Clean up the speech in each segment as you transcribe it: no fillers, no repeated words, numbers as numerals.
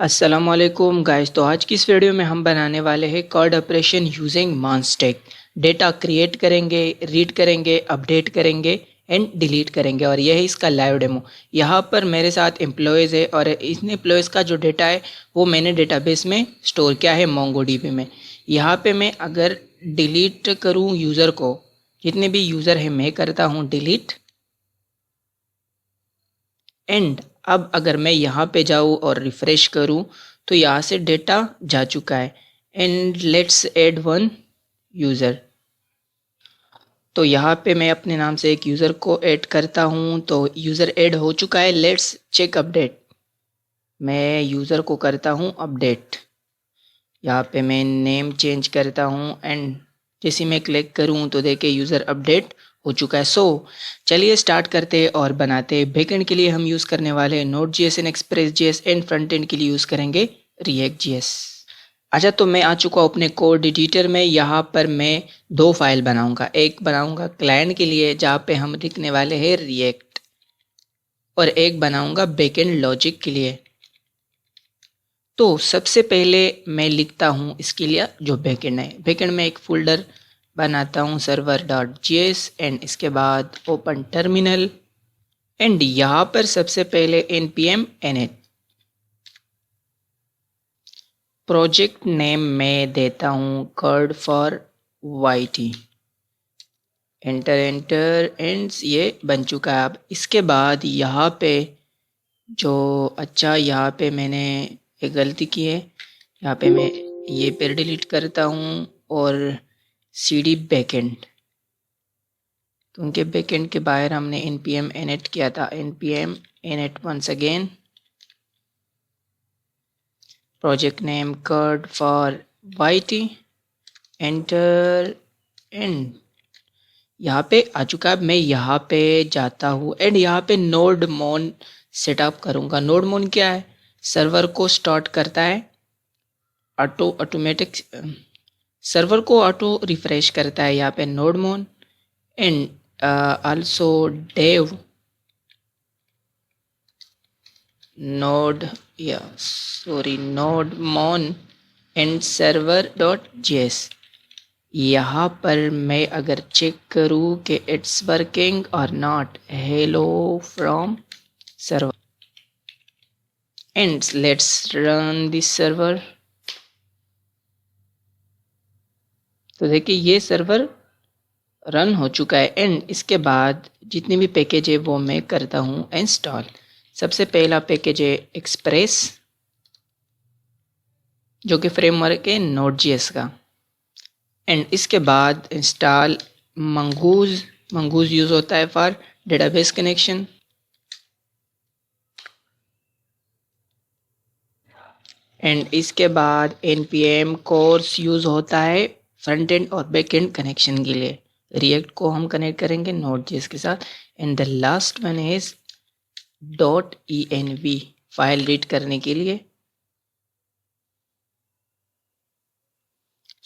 अस्सलामुअलैकुम गाइस। तो आज की इस वीडियो में हम बनाने वाले हैं CRUD operation using MERN stack. Data create करेंगे, रीड करेंगे, अपडेट करेंगे एंड डिलीट करेंगे और यह है इसका लाइव डेमो। यहाँ पर मेरे साथ एम्प्लॉयज़ है और इन एम्प्लॉयज़ का जो डेटा है वो मैंने डेटाबेस में स्टोर किया है मोंगोडीबी में। यहाँ पे मैं अगर डिलीट करूँ यूज़र को, जितने भी यूज़र है मैं करता हूँ डिलीट। एंड अब अगर मैं यहाँ पे जाऊँ और रिफ़्रेश करूँ तो यहाँ से डेटा जा चुका है। And let's add one user. तो यहाँ पे मैं अपने नाम से एक यूज़र को ऐड करता हूँ, तो यूज़र ऐड हो चुका है। Let's check update. मैं यूज़र को करता हूँ अपडेट। यहाँ पे मैं नेम चेंज करता हूँ एंड जैसे मैं क्लिक करूँ तो देखिए यूज़र अपडेट हो चुका है। सो चलिए स्टार्ट करते हैं और बनाते हैं। बैकएंड के लिए हम यूज़ करने वाले हैं नोड.js एंड एक्सप्रेस.js एंड फ्रंट एंड के लिए यूज़ करेंगे React.js। अच्छा, तो मैं आ चुका हूँ अपने कोड एडिटर में। यहाँ पर मैं दो फाइल बनाऊंगा। एक बनाऊंगा क्लाइंट के लिए जहाँ पे हम लिखने वाले हैं रिएक्ट, और एक बनाऊंगा बैकएंड लॉजिक के लिए। तो सबसे पहले मैं लिखता हूँ इसके लिए जो बैकएंड है। बैकएंड में एक फोल्डर बनाता हूँ server.js एंड इसके बाद ओपन टर्मिनल एंड यहाँ पर सबसे पहले npm init। प्रोजेक्ट नेम मैं देता हूँ CRUD for YT। Enter enter and ये बन चुका है। अब इसके बाद यहाँ पे यहाँ पे मैंने एक गलती की है। यहाँ पे मैं ये पेर डिलीट करता हूँ और cd बैकएंड, तो उनके बैकएंड के बाहर हमने npm init किया था। npm init once again, project name CRUD for YT, enter and यहाँ पे आ चुका है। मैं यहाँ पे जाता हूँ एंड यहाँ पे नोड मोन सेटअप करूँगा। नोड मोन क्या है? सर्वर को स्टार्ट करता है, ऑटोमेटिक सर्वर को ऑटो रिफ्रेश करता है यहाँ पे nodemon. And also dev node nodemon and server dot JS. यहाँ पर मैं अगर चेक करूँ कि इट्स वर्किंग और not, hello from server and let's run this server. तो देखिए ये सर्वर रन हो चुका है। एंड इसके बाद जितनी भी पैकेज है वो मैं करता हूँ इंस्टॉल। सबसे पहला पैकेज है एक्सप्रेस, जो कि फ्रेमवर्क है नोड.js का। एंड इसके बाद इंस्टॉल मंगूज। मंगूज यूज़ होता है फॉर डेटाबेस कनेक्शन। एंड इसके बाद npm कोर्स यूज़ होता है फ्रंट एंड और बैक एंड कनेक्शन के लिए। रिएक्ट को हम कनेक्ट करेंगे नोड.js के साथ। And the last one is .env file read करने के लिए।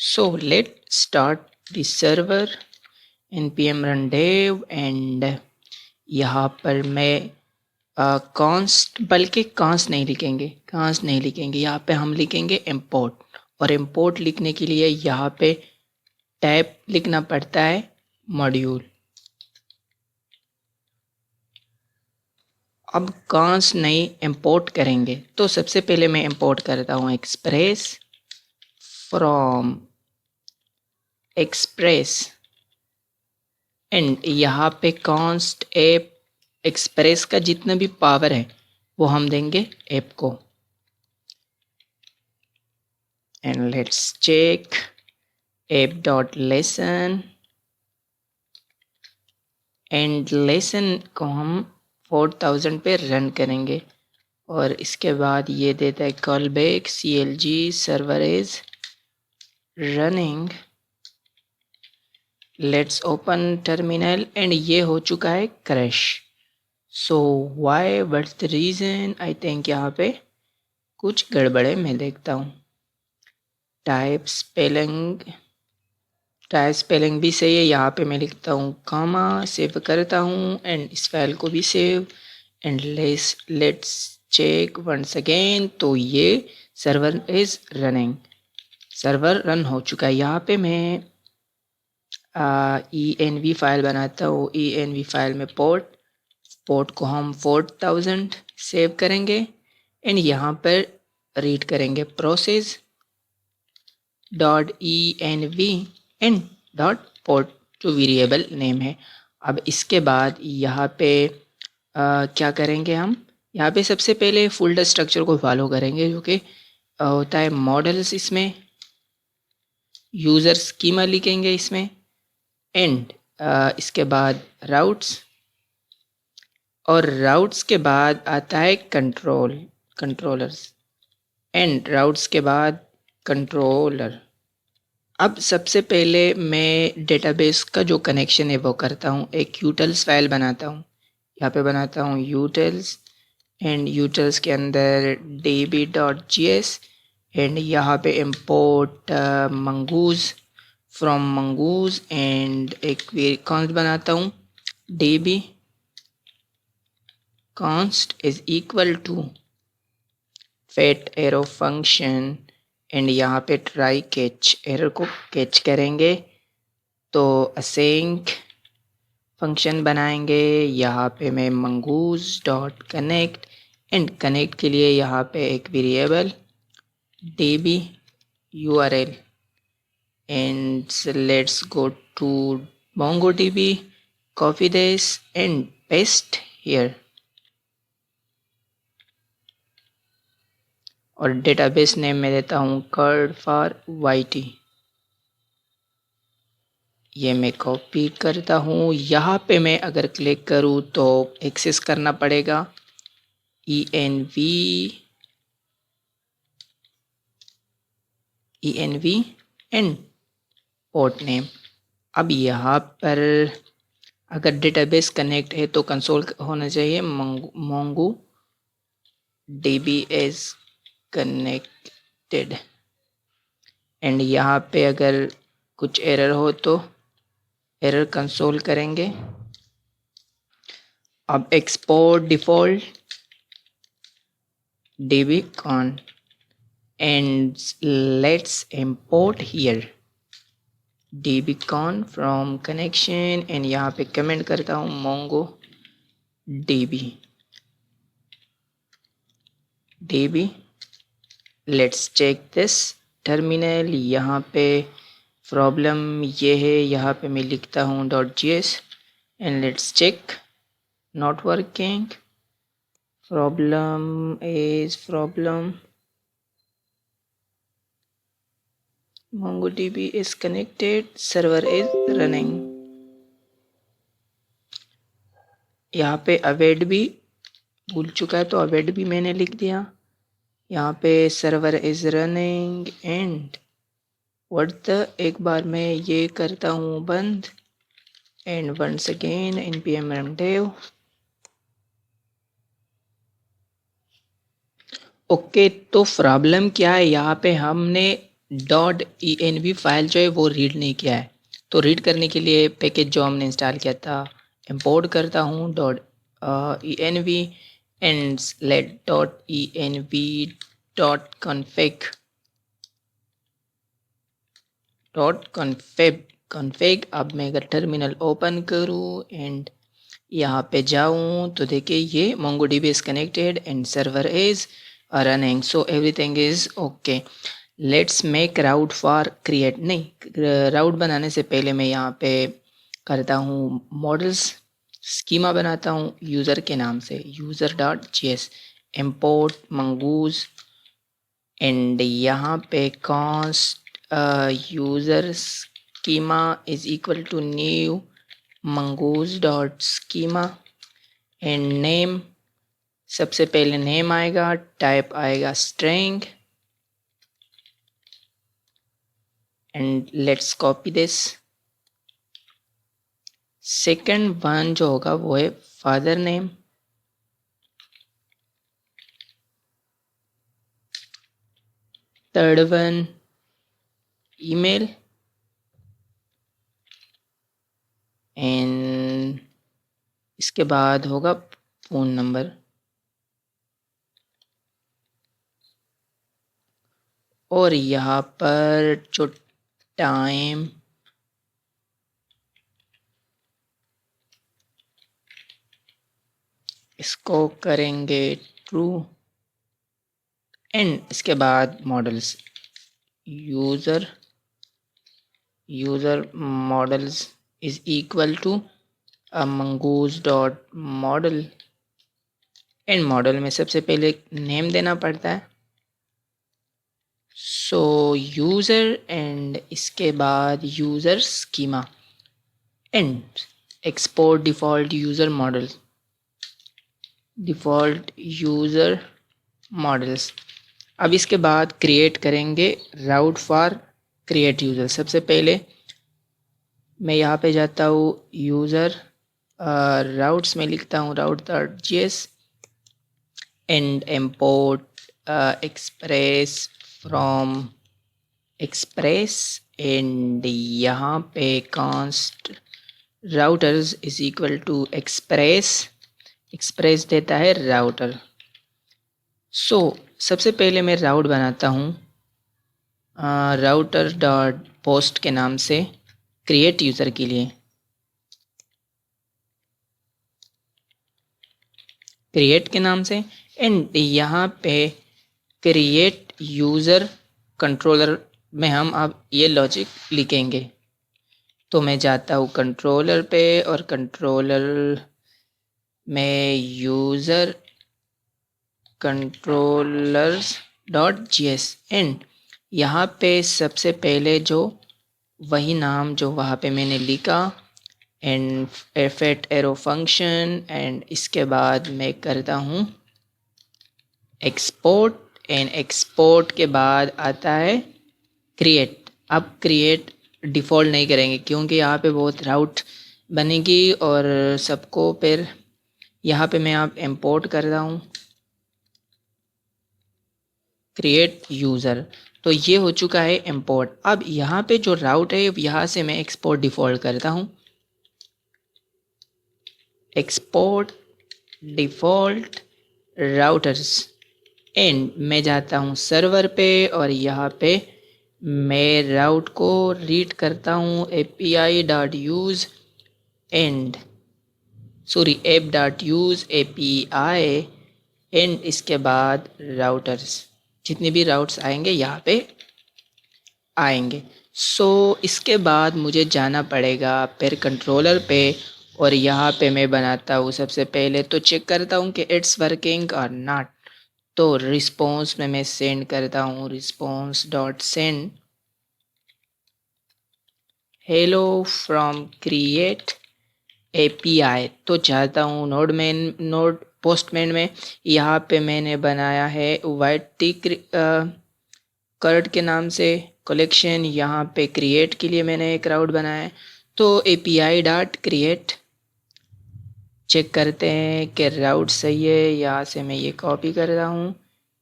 So let start the server, npm run dev and यहाँ पर मैं कॉन्स्ट, बल्कि कांस्ट नहीं लिखेंगे, यहाँ पे हम लिखेंगे इम्पोर्ट। और इम्पोर्ट लिखने के लिए यहाँ पे टैब लिखना पड़ता है मॉड्यूल। अब कांस्ट नहीं इम्पोर्ट करेंगे, तो सबसे पहले मैं इम्पोर्ट करता हूँ एक्सप्रेस फ्रॉम एक्सप्रेस एंड यहाँ पे कांस्ट ऐप एक्सप्रेस का जितना भी पावर है वो हम देंगे ऐप को। And let's check app.lesson and lesson को हम 4000 पे रन करेंगे। और इसके बाद ये देता है call back clg server is running. Let's open terminal and ये हो चुका है crash. So why, what's the reason? I think यहाँ पे कुछ गड़बड़ है, मैं देखता हूँ। टाइप स्पेलिंग भी सही है। यहाँ पे मैं लिखता हूँ कामा, सेव करता हूँ एंड इस फाइल को भी save and let's check once again, तो ये server is running, server run हो चुका है। यहाँ पे मैं env फाइल बनाता हूँ। env फाइल में पोर्ट को हम 4000 सेव करेंगे एंड यहाँ पर रीड करेंगे process dot env and dot port जो वेरिएबल नेम है। अब इसके बाद यहाँ पे क्या करेंगे हम, यहाँ पे सबसे पहले फोल्डर स्ट्रक्चर को फॉलो करेंगे जो कि होता है मॉडल्स, इसमें यूज़र स्कीमा लिखेंगे इसमें एंड इसके बाद राउट्स, और राउट्स के बाद आता है कंट्रोलर्स एंड राउट्स के बाद कंट्रोलर। अब सबसे पहले मैं डेटाबेस का जो कनेक्शन है वो करता हूँ, एक यूटिल्स फाइल बनाता हूँ। यहाँ पे बनाता हूँ यूटिल्स एंड यूटिल्स के अंदर db.js एंड यहाँ पे import mongoose from mongoose and एक कॉन्स्ट बनाता हूँ db const is equal to fetch arrow function and यहाँ पे ट्राई कैच, एरर को कैच करेंगे तो असेंक फंक्शन बनाएंगे। यहाँ पे मैं mongoose dot connect and connect के लिए यहाँ पे एक variable db url and let's go to mongodb, copy this and paste here और डेटाबेस नेम में देता हूँ कर्ड फॉर yt। ये मैं कॉपी करता हूँ। यहाँ पे मैं अगर क्लिक करूँ तो एक्सेस करना पड़ेगा env एंड पोर्ट नेम। अब यहाँ पर अगर डेटाबेस कनेक्ट है तो कंसोल होना चाहिए mongo db is connected and यहाँ पे अगर कुछ एरर हो तो एरर कंसोल करेंगे। अब export default dbcon and let's import here dbcon from connection and यहाँ पे कमेंट करता हूँ mongo db let's check this terminal. यहाँ पे प्रॉब्लम ये है, यहाँ पे मैं लिखता हूँ .js and let's check not working, problem MongoDB is connected, server is running। यहाँ पे await भी भूल चुका है तो await भी मैंने लिख दिया। यहाँ पे server is running and what the, एक बार मैं ये करता हूँ बंद and once again npm rundev। Okay, तो प्रॉब्लम क्या है, यहाँ पे हमने .env फाइल जो है वो रीड नहीं किया है। तो रीड करने के लिए पैकेज जो हमने इंस्टॉल किया था इंपोर्ट करता हूँ .env एंड let .env.config। अब मैं अगर टर्मिनल ओपन करूँ एंड यहाँ पे जाऊँ तो देखिए ये MongoDB is connected and server is running, so everything is okay। Let's make route for create, नहीं राउट बनाने से पहले मैं यहाँ पे करता हूँ मॉडल्स स्कीमा बनाता हूँ यूज़र के नाम से user.js import mongoose एंड यहाँ पे const user schema is equal to new mongoose.schema and name, सबसे पहले नेम आएगा, टाइप आएगा string and let's copy this. Second one जो होगा वो है father name, third one email and इसके बाद होगा फ़ोन नंबर। और यहाँ पर जो टाइम इसको करेंगे ट्रू एंड इसके बाद models user models is equal to mongoose dot model and model में सबसे पहले नेम देना पड़ता है, सो यूज़र एंड इसके बाद user schema and export default user models. अब इसके बाद क्रिएट करेंगे राउट फॉर क्रिएट यूज़र। सबसे पहले मैं यहाँ पे जाता हूँ यूज़र राउट्स में लिखता हूँ route.js and import express from express and यहाँ पे const routers is equal to express देता है राउटर। सो सबसे पहले मैं राउट बनाता हूँ राउटर डॉट पोस्ट के नाम से क्रिएट यूज़र के लिए। क्रिएट के नाम से एंड यहाँ पे क्रिएट यूज़र कंट्रोलर में हम अब ये लॉजिक लिखेंगे। तो मैं जाता हूँ कंट्रोलर पे और कंट्रोलर में user controllers dot js and यहाँ पे सबसे पहले जो वही नाम जो वहाँ पे मैंने लिखा एंड एफेट एरो फंक्शन एंड इसके बाद मैं करता हूँ एक्सपोर्ट एंड एक्सपोर्ट के बाद आता है क्रिएट। अब क्रिएट डिफ़ॉल्ट नहीं करेंगे क्योंकि यहाँ पे बहुत राउट बनेगी और सबको फिर यहाँ पे मैं आप इंपोर्ट कर रहा हूँ क्रिएट यूज़र। तो ये हो चुका है इंपोर्ट। अब यहाँ पे जो राउट है यहाँ से मैं एक्सपोर्ट डिफ़ॉल्ट करता हूँ, एक्सपोर्ट डिफ़ॉल्ट राउटर्स एंड मैं जाता हूँ सर्वर पे और यहाँ पे मैं राउट को रीड करता हूँ api.use and app.use API and इसके बाद राउटर्स जितने भी राउट्स आएंगे यहाँ पे आएंगे। सो इसके बाद मुझे जाना पड़ेगा फिर कंट्रोलर पे और यहाँ पे मैं बनाता हूँ सबसे पहले तो चेक करता हूँ कि इट्स वर्किंग और नॉट। तो रिस्पॉन्स में मैं सेंड करता हूँ response dot send hello from create API। तो चाहता हूँ नोड पोस्टमैन में यहाँ पे मैंने बनाया है वाइट टी कर्ड के नाम से कलेक्शन। यहाँ पे क्रिएट के लिए मैंने एक राउट बनाया है। तो API डॉट क्रिएट चेक करते हैं कि राउट सही है। यहाँ से मैं ये कॉपी कर रहा हूँ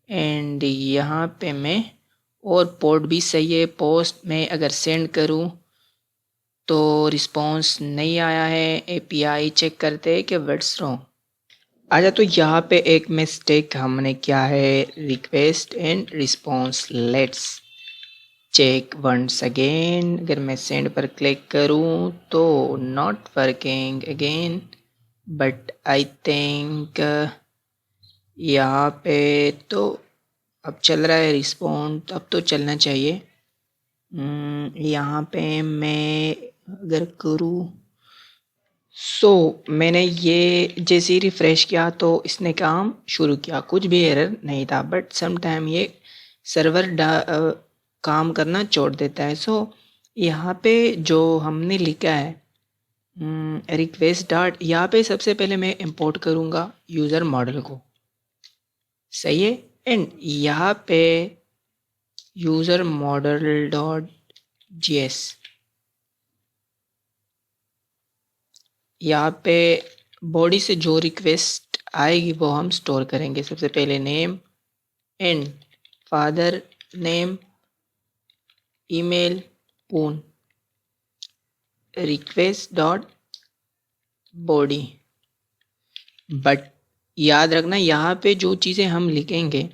एंड यहाँ पे मैं और पोर्ट भी सही है। पोस्ट में अगर सेंड करूँ तो रिस्पॉन्स नहीं आया है। API चेक करते हैं कि व्हाट्स रॉन्ग। अच्छा तो यहाँ पे एक मिस्टेक हमने किया है request and response. Let's check once again. अगर मैं सेंड पर क्लिक करूँ तो not working again but I think यहाँ पे तो अब चल रहा है रिस्पॉन्ड। अब तो चलना चाहिए। यहाँ पे मैं अगर करूँ मैंने ये जैसे ही रिफ़्रेश किया तो इसने काम शुरू किया, कुछ भी एरर नहीं था। बट सम टाइम ये सर्वर काम करना छोड़ देता है। यहाँ पे जो हमने लिखा है रिक्वेस्ट डॉट, यहाँ पे सबसे पहले मैं इंपोर्ट करूँगा यूज़र मॉडल को, सही है। एंड यहाँ पे यूज़र मॉडल डॉट js, यहाँ पे बॉडी से जो रिक्वेस्ट आएगी वो हम स्टोर करेंगे। सबसे पहले name and father name email पून रिक्वेस्ट डॉट बॉडी। बट याद रखना यहाँ पे जो चीज़ें हम लिखेंगे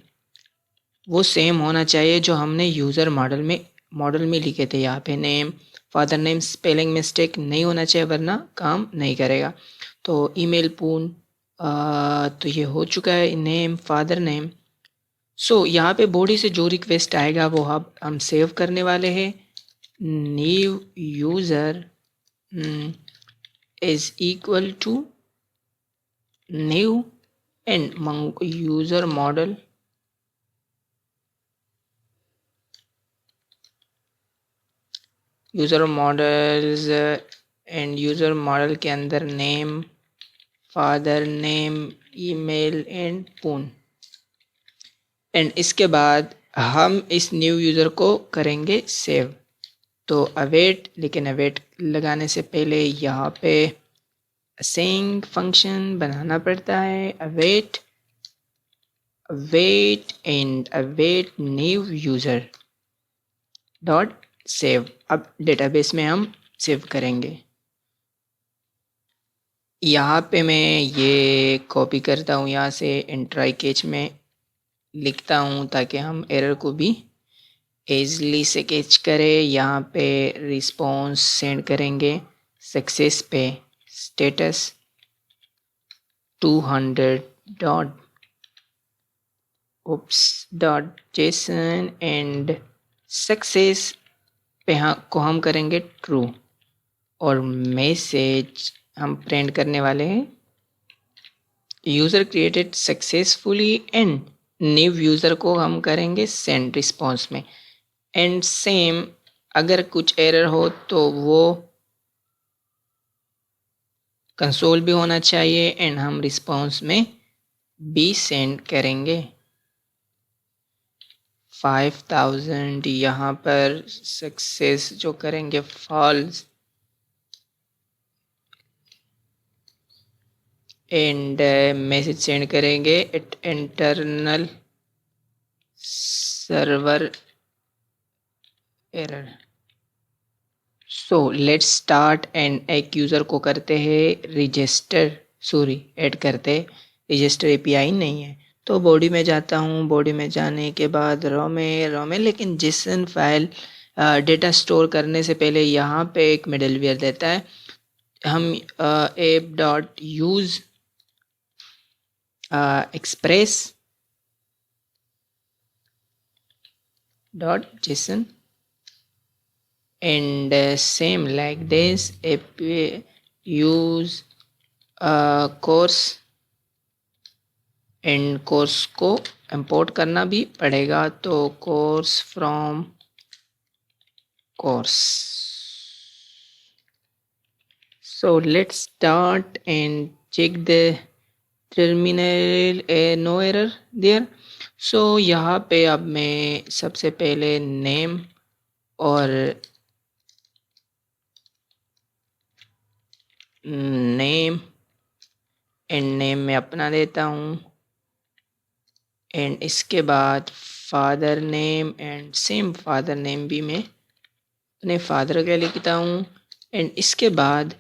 वो सेम होना चाहिए जो हमने यूज़र मॉडल में लिखे थे। यहाँ पे name, father name, spelling mistake नहीं होना चाहिए वरना काम नहीं करेगा। तो ईमेल पून, तो ये हो चुका है, नेम, फादर नेम। सो यहाँ पे बॉडी से जो रिक्वेस्ट आएगा वो हम सेव करने वाले हैं। New user is equal to new and user model user models and user model के अंदर name, father name, email and पून। एंड इसके बाद हम इस न्यू यूज़र को करेंगे सेव। तो अवेट, लेकिन अवेट लगाने से पहले यहाँ पे असेंग फंक्शन बनाना पड़ता है। Await and await new user dot save. अब डेटाबेस में हम सेव करेंगे। यहाँ पे मैं ये कॉपी करता हूँ, यहाँ से ट्राई कैच में लिखता हूँ ताकि हम एरर को भी ईजली से कैच करें। यहाँ पे रिस्पॉन्स सेंड करेंगे सक्सेस पे, status 200 dot json and success पे को हम करेंगे ट्रू और मैसेज हम प्रिंट करने वाले हैं user created successfully and new user को हम करेंगे सेंड रिस्पॉन्स में। एंड सेम अगर कुछ एरर हो तो वो कंसोल भी होना चाहिए एंड हम रिस्पॉन्स में भी सेंड करेंगे। 5000 यहाँ पर सक्सेस जो करेंगे फॉल्स एंड मैसेज सेंड करेंगे at internal server error. So let's start and एक यूज़र को करते हैं ऐड करते हैं। रजिस्टर एपीआई नहीं है तो बॉडी में जाता हूँ। बॉडी में जाने के बाद रो में लेकिन जेसन फाइल डेटा स्टोर करने से पहले यहाँ पे एक मिडलवेयर देता है। हम app dot use express dot json and same like this app use course and course को import करना भी पड़ेगा। तो course from course। so let's start and check the terminal, no error there. So यहाँ पे अब मैं सबसे पहले नेम और नेम में अपना देता हूँ एंड इसके बाद father name and same father name भी मैं अपने फादर का लिखता हूँ। एंड इसके बाद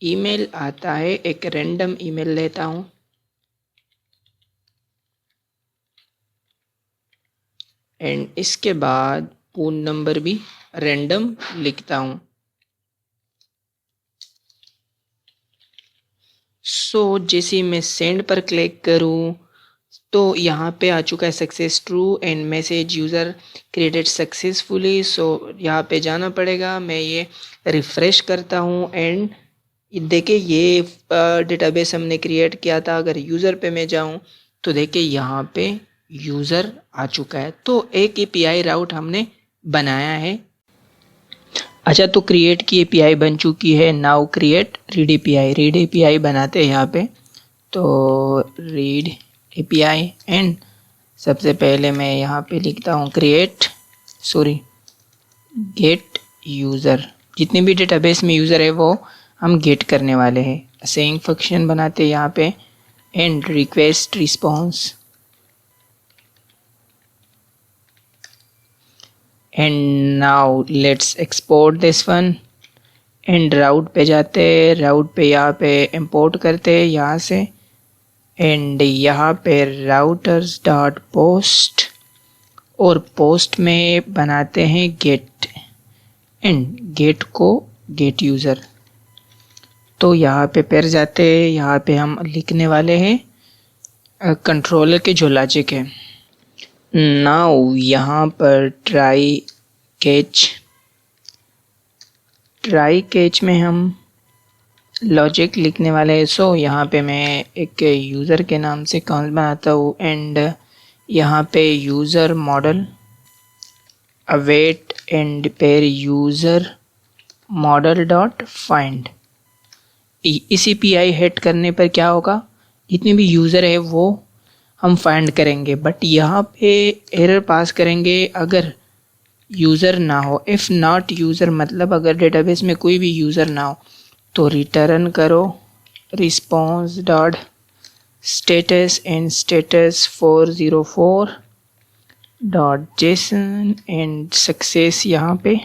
ईमेल आता है, एक रैंडम ईमेल लेता हूँ एंड इसके बाद फ़ोन नंबर भी रैंडम लिखता हूँ। सो जैसे मैं सेंड पर क्लिक करूँ तो यहाँ पे आ चुका है success true and message user created successfully. So यहाँ पे जाना पड़ेगा। मैं ये रिफ़्रेश करता हूँ एंड देखिए ये डेटाबेस हमने क्रिएट किया था। अगर यूज़र पे मैं जाऊँ तो देखिए यहाँ पे यूज़र आ चुका है। तो एक एपीआई राउट हमने बनाया है। अच्छा, तो क्रिएट की एपीआई बन चुकी है। नाउ क्रिएट रीड एपीआई बनाते हैं यहाँ पे। तो रीड एपीआई एंड सबसे पहले मैं यहाँ पे लिखता हूँ गेट यूज़र। जितने भी डेटाबेस में यूज़र है वो हम गेट करने वाले हैं। असेंग फंक्शन बनाते हैं यहाँ पे and request response and now let's export this one and route पे जाते हैं। राउट पे यहाँ पे इंपोर्ट करते हैं यहाँ से एंड यहाँ पे राउटर्स डॉट पोस्ट और पोस्ट में बनाते हैं गेट एंड गेट को गेट यूज़र। तो यहाँ पे फिर जाते हैं, यहाँ पे हम लिखने वाले हैं कंट्रोलर के जो लॉजिक है। नाउ यहाँ पर ट्राई कैच में हम लॉजिक लिखने वाले हैं। सो यहाँ पे मैं एक यूज़र के नाम से कॉल बनाता हूँ एंड यहाँ पे यूज़र मॉडल अवेट एंड पेर यूज़र मॉडल डॉट फाइंड। इसी पीआई हेड करने पर क्या होगा, जितने भी यूज़र है वो हम फाइंड करेंगे, बट यहाँ पे एरर पास करेंगे अगर यूज़र ना हो। इफ़ नॉट यूज़र मतलब अगर डेटाबेस में कोई भी यूज़र ना हो तो रिटर्न करो response dot status and status 404 dot json and success यहाँ पे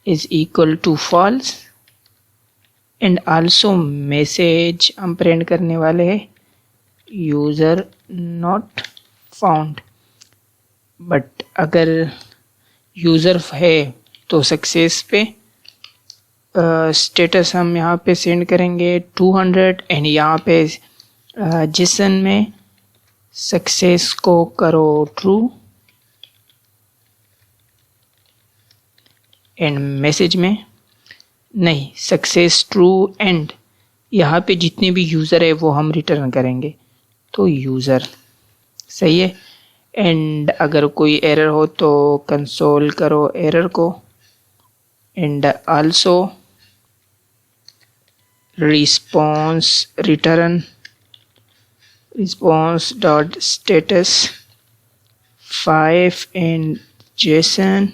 is equal to false and also message हम प्रिंट करने वाले हैं यूज़र नॉट फाउंड। बट अगर यूज़र है तो सक्सेस पे स्टेटस हम यहाँ पे सेंड करेंगे 200 एंड यहाँ पे जेसन में सक्सेस को करो ट्रू एंड मैसेज में नहीं सक्सेस ट्रू एंड यहाँ पे जितने भी यूज़र है वो हम रिटर्न करेंगे। तो यूज़र सही है। एंड अगर कोई एरर हो तो कंसोल करो एरर को and also response return response dot status 5 and json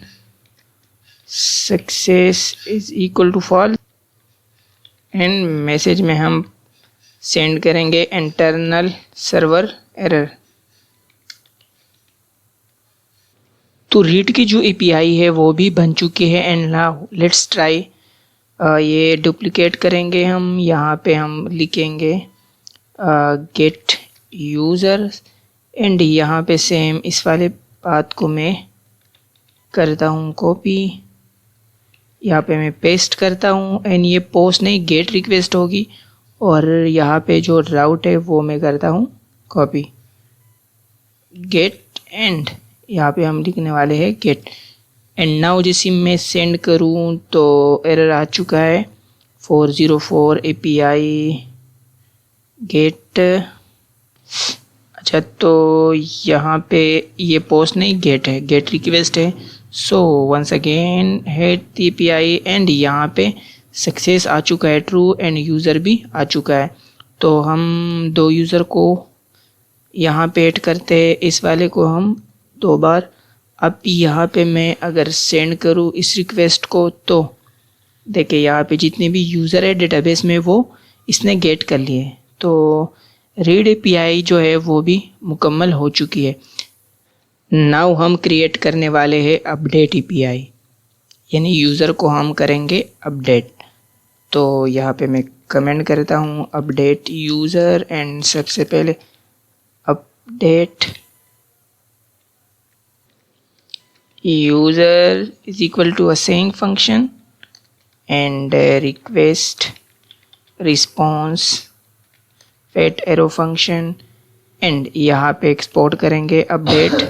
success is equal to false and message में हम सेंड करेंगे इंटरनल सर्वर एरर। तो रीड की जो एपीआई है वो भी बन चुकी है एंड नाउ लेट्स ट्राई। ये डुप्लीकेट करेंगे हम, यहाँ पे हम लिखेंगे गेट यूज़र एंड यहाँ पे सेम इस वाले बात को मैं करता हूँ कॉपी, यहाँ पे मैं पेस्ट करता हूँ एंड ये पोस्ट नहीं गेट रिक्वेस्ट होगी और यहाँ पे जो राउट है वो मैं करता हूँ कॉपी गेट एंड यहाँ पे हम लिखने वाले हैं गेट एंड नाउ जैसे मैं सेंड करूँ तो एरर आ चुका है 404 API गेट। अच्छा तो यहाँ पे ये पोस्ट नहीं गेट है, गेट रिक्वेस्ट है। So once again head the API and यहाँ पे सक्सेस आ चुका है ट्रू एंड यूज़र भी आ चुका है। तो हम दो यूज़र को यहाँ पे ऐड करते हैं, इस वाले को हम 2 बार। अब यहाँ पे मैं अगर सेंड करूँ इस रिक्वेस्ट को तो देखिए यहाँ पे जितने भी यूज़र है डेटाबेस में वो इसने गेट कर लिए। तो रीड API जो है वो भी मुकम्मल हो चुकी है। नाउ हम क्रिएट करने वाले हैं अपडेट API, यानी यूज़र को हम करेंगे अपडेट। तो यहाँ पे मैं कमेंट करता हूँ अपडेट यूज़र एंड सबसे पहले update user is equal to async function and request response fat arrow function and यहाँ पे एक्सपोर्ट करेंगे अपडेट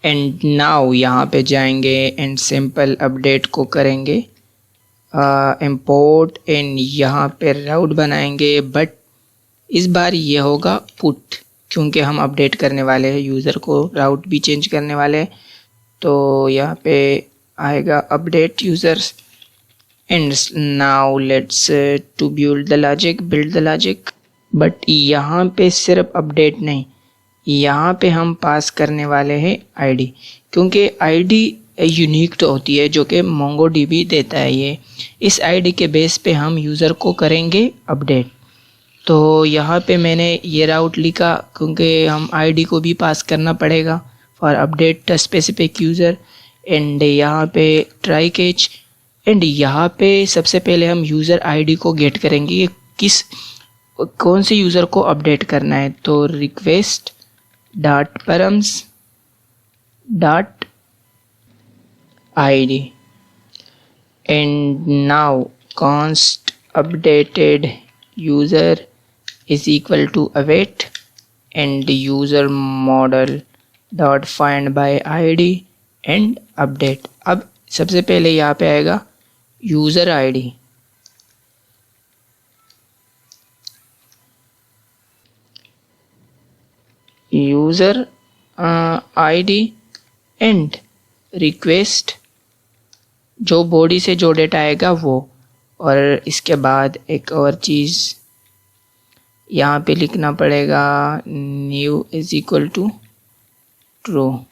एंड नाउ यहाँ पे जाएंगे एंड सिंपल अपडेट को करेंगे इंपोर्ट एंड यहाँ पे राउट बनाएंगे, बट इस बार ये होगा पुट क्योंकि हम अपडेट करने वाले हैं, यूज़र को राउट भी चेंज करने वाले हैं। तो यहाँ पे आएगा update users and now let's to build the logic. But यहाँ पे सिर्फ अपडेट नहीं, यहाँ पे हम पास करने वाले हैं आईडी, क्योंकि आईडी यूनिक तो होती है जो कि MongoDB देता है। ये इस आईडी के बेस पे हम यूज़र को करेंगे अपडेट। तो यहाँ पे मैंने ये राउट लिखा क्योंकि हम आईडी को भी पास करना पड़ेगा for update specific user and यहाँ पे ट्राई कैच एंड यहाँ पे सबसे पहले हम यूज़र आईडी को गेट करेंगे, कौन से यूज़र को अपडेट करना है। तो request dot params dot id, and now const updated user is equal to await and user model dot find by id and update। अब सबसे पहले यहाँ पे आएगा user ID, user ID and request जो बॉडी से जो डेटा आएगा वो। और इसके बाद एक और चीज़ यहाँ पे लिखना पड़ेगा, new is equal to true.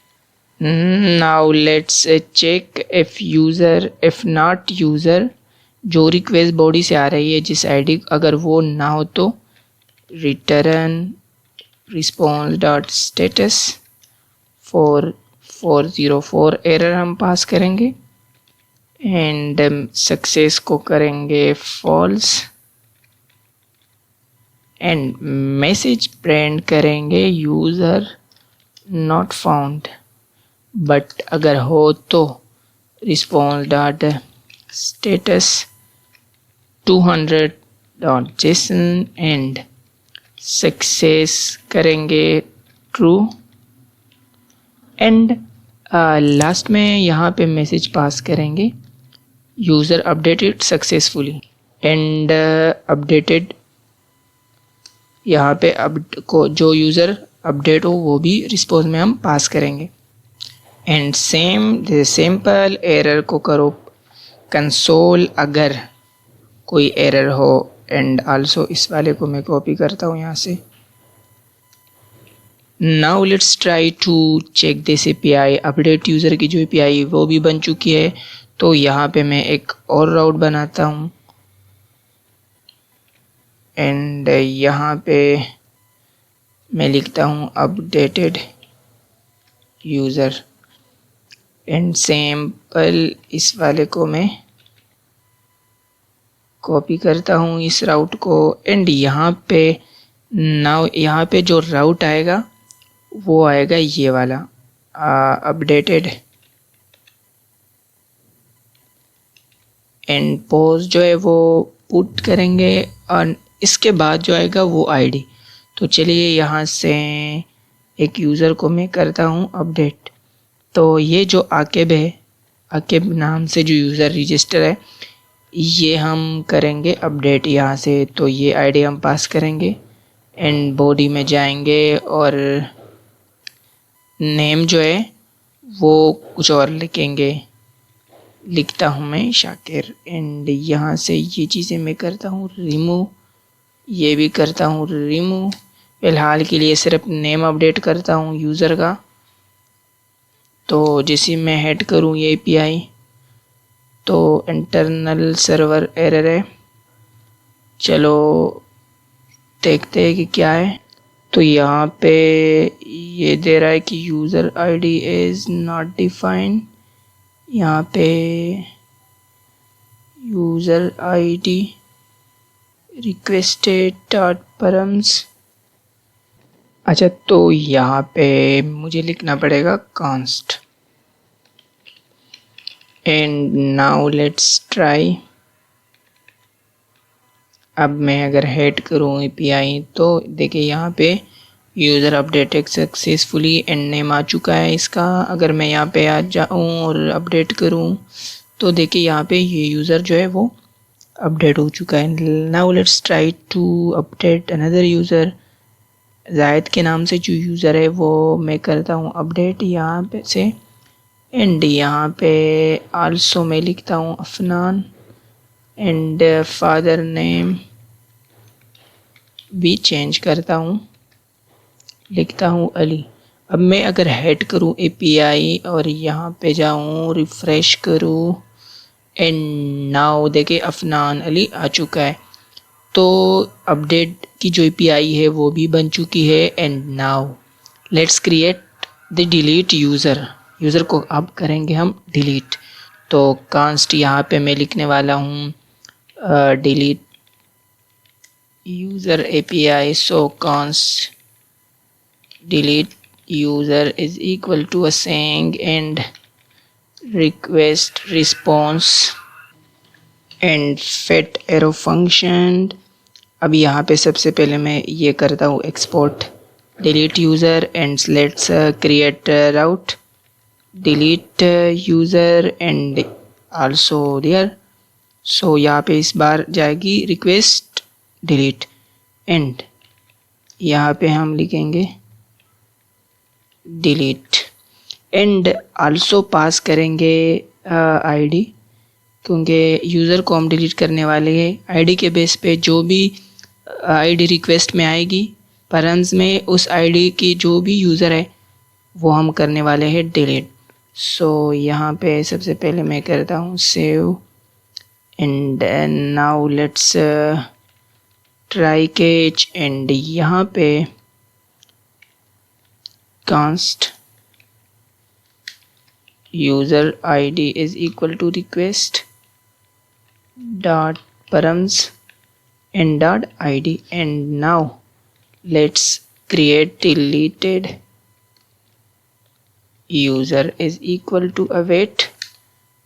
Now let's check if user, if not user, जो रिक्वेस्ट बॉडी से आ रही है जिस आईडी, अगर वो ना हो तो return response dot status 4404 error हम पास करेंगे एंड सक्सेस को करेंगे फॉल्स एंड मैसेज प्रिंट करेंगे यूज़र नॉट फाउंड। बट अगर हो तो response dot status 200 dot json and success करेंगे ट्रू एंड लास्ट में यहाँ पे मैसेज पास करेंगे user updated successfully and updated. यहाँ पे अब को जो यूज़र अपडेट हो वो भी रिस्पॉन्स में हम पास करेंगे एंड सेम सिंपल एरर को करो कंसोल अगर कोई एरर हो। एंड आल्सो इस वाले को मैं कॉपी करता हूँ यहाँ से। Now let's try to check this API। Update user की जो API वो भी बन चुकी है, तो यहाँ पे मैं एक और राउट बनाता हूँ एंड यहाँ पे मैं लिखता हूँ अपडेटेड यूज़र एंड सैम्पल इस वाले को मैं कॉपी करता हूँ इस राउट को एंड यहाँ पे नाउ यहाँ पे जो राउट आएगा वो आएगा ये वाला अपडेटेड एंड पोस्ट जो है वो पुट करेंगे और इसके बाद जो आएगा वो आईडी। तो चलिए यहाँ से एक यूज़र को मैं करता हूँ अपडेट। तो ये जो आकिब है, आकिब नाम से जो यूज़र रजिस्टर है, ये हम करेंगे अपडेट यहाँ से। तो ये आईडी हम पास करेंगे एंड बॉडी में जाएंगे और नेम जो है वो कुछ और लिखेंगे, लिखता हूँ मैं शाकिर एंड यहाँ से ये चीज़ें मैं करता हूँ रिमूव, ये भी करता हूँ रिमूव। फ़िलहाल के लिए सिर्फ नेम अपडेट करता हूँ यूज़र का। तो जैसे मैं हेड करूँ ये API तो इंटरनल सर्वर एरर है, चलो देखते हैं कि क्या है। तो यहाँ पे ये दे रहा है कि user ID is not defined. यहाँ पे user ID requested dot params. अच्छा, तो यहाँ पे मुझे लिखना पड़ेगा const and now let's try. अब मैं अगर हेड करूँ API तो देखिए यहाँ पे user updated successfully and name आ चुका है इसका। अगर मैं यहाँ पे आ जाऊँ और अपडेट करूँ तो देखिए यहाँ पे ये यूज़र जो है वो अपडेट हो चुका है। Now let's try to update another user. Zayed के नाम से जो यूज़र है वो मैं करता हूँ अपडेट यहाँ पे से एंड यहाँ पे आल्सो मैं लिखता हूँ अफनान एंड फादर नेम भी चेंज करता हूँ, लिखता हूँ अली। अब मैं अगर हेड करूँ API और यहाँ पे जाऊँ रिफ़्रेश करूँ एंड नाउ देखिए अफनान अली आ चुका है। तो अपडेट की जो API है वो भी बन चुकी है and now let's create the delete user. User को अब करेंगे हम डिलीट। तो कांस्ट यहाँ पे मैं लिखने वाला हूँ delete user API। So const delete user is equal to a saying and request response and fetch arrow function. अब यहाँ पे सबसे पहले मैं ये करता हूँ export delete user and let's create route delete user and also there. So यहाँ पे इस बार जाएगी request delete and यहाँ पे हम लिखेंगे delete and also पास करेंगे ID, क्योंकि यूज़र को हम डिलीट करने वाले हैं। आईडी के बेस पे जो भी आईडी रिक्वेस्ट में आएगी परम्स में उस आईडी की जो भी यूज़र है वो हम करने वाले हैं डिलीट। सो यहाँ पे सबसे पहले मैं करता हूँ save and now let's try catch and यहाँ पे const user id is equal to request dot params and dot id and now let's create deleted user is equal to await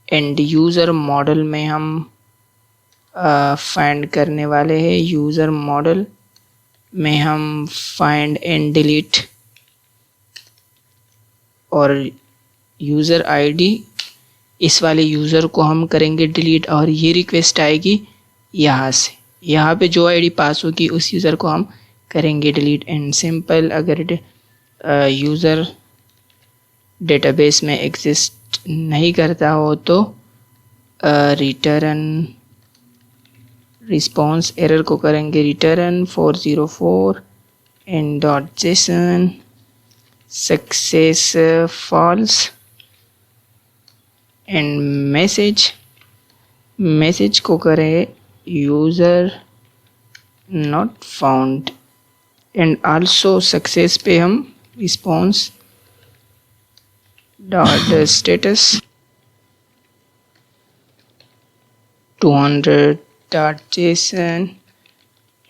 and user model में हम find करने वाले हैं। user model में हम find and delete और user ID इस वाले यूज़र को हम करेंगे डिलीट और ये रिक्वेस्ट आएगी यहाँ से। यहाँ पे जो आईडी पास होगी उस यूज़र को हम करेंगे डिलीट एंड सिंपल। अगर यूज़र डेटाबेस में एग्जिस्ट नहीं करता हो तो रिटर्न रिस्पॉन्स एरर को करेंगे return 404 and dot json success false and message को करें user not found and also success पे हम response dot status 200 dot json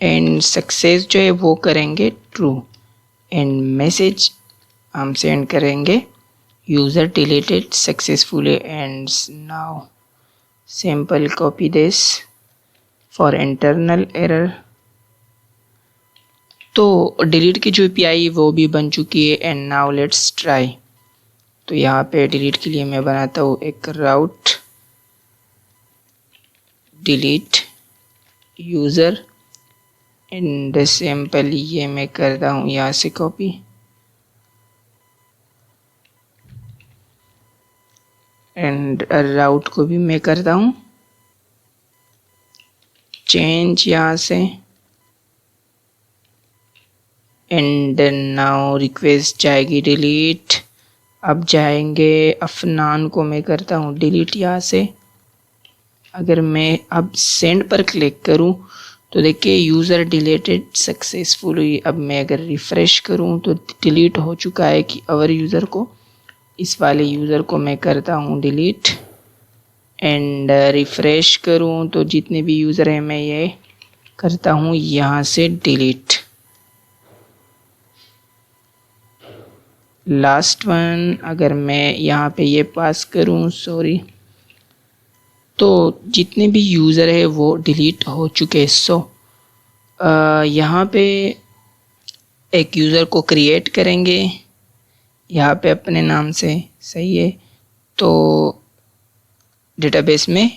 and success जो है वो करेंगे ट्रू एंड मैसेज हम सेंड करेंगे user deleted successfully and now simple copy this for internal error। तो डिलीट की जो API वो भी बन चुकी है एंड नाउ लेट्स ट्राई। तो यहाँ पे डिलीट के लिए मैं बनाता हूँ एक राउट डिलीट यूज़र एंड सिंपल ये मैं करता हूँ यहाँ से कॉपी एंड राउट को भी मैं करता हूँ चेंज यहाँ से एंड नाउ रिक्वेस्ट जाएगी डिलीट। अब जाएंगे अफनान को मैं करता हूँ डिलीट यहाँ से। अगर मैं अब सेंड पर क्लिक करूँ तो देखिए यूज़र डिलीटेड सक्सेसफुली। अब मैं अगर रिफ़्रेश करूँ तो डिलीट हो चुका है कि अवर यूज़र को इस वाले यूज़र को मैं करता हूँ डिलीट एंड रिफ़्रेश करूँ तो जितने भी यूज़र हैं मैं ये करता हूँ यहाँ से डिलीट। लास्ट वन अगर मैं यहाँ पे ये पास करूँ सॉरी तो जितने भी यूज़र है वो डिलीट हो चुके। सो यहाँ पे एक यूज़र को क्रिएट करेंगे यहाँ पे अपने नाम से, सही है। तो डेटाबेस में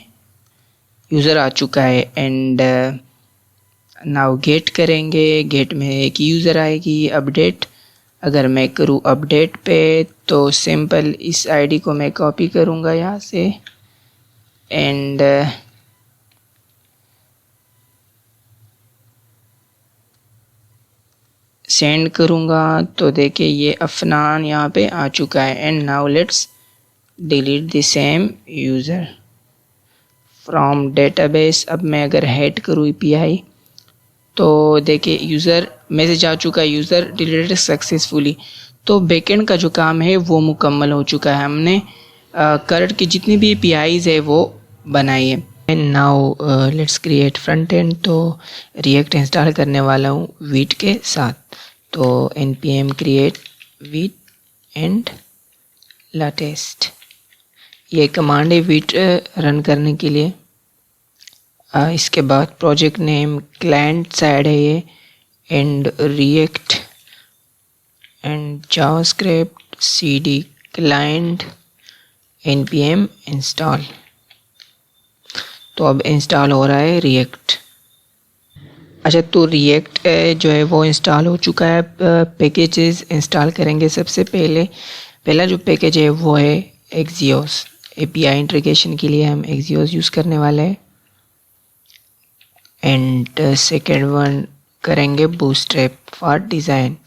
यूज़र आ चुका है एंड नाउ गेट करेंगे। गेट में एक यूज़र आएगी अपडेट। अगर मैं करूँ अपडेट पे तो सिंपल इस आईडी को मैं कॉपी करूँगा यहाँ से एंड सेंड करूँगा तो देखिए ये अफनान यहाँ पे आ चुका है and now let's delete the same user from database. अब मैं अगर हेड करूँ API तो देखिए यूज़र मैसेज आ चुका है यूज़र डिलीटेड सक्सेसफुली। तो बैकएंड का जो काम है वो मुकम्मल हो चुका है। हमने करंट की जितनी भी APIs है वो बनाई है। And now let's create front end. तो रिएक्ट इंस्टॉल करने वाला हूँ वीट के साथ। तो npm create wheat and latest. ये कमांड है विट रन करने के लिए। इसके बाद प्रोजेक्ट नेम क्लाइंट साइड है ये, and react and JavaScript cd client npm install. तो अब इंस्टॉल हो रहा है रिएक्ट। अच्छा, तो रिएक्ट जो है वो इंस्टॉल हो चुका है। पैकेजेस इंस्टॉल करेंगे। सबसे पहला जो पैकेज है वो है एक्सियोस। एपीआई इंटीग्रेशन के लिए हम एक्सियोस यूज़ करने वाले हैं। एंड सेकेंड वन करेंगे bootstrap for design.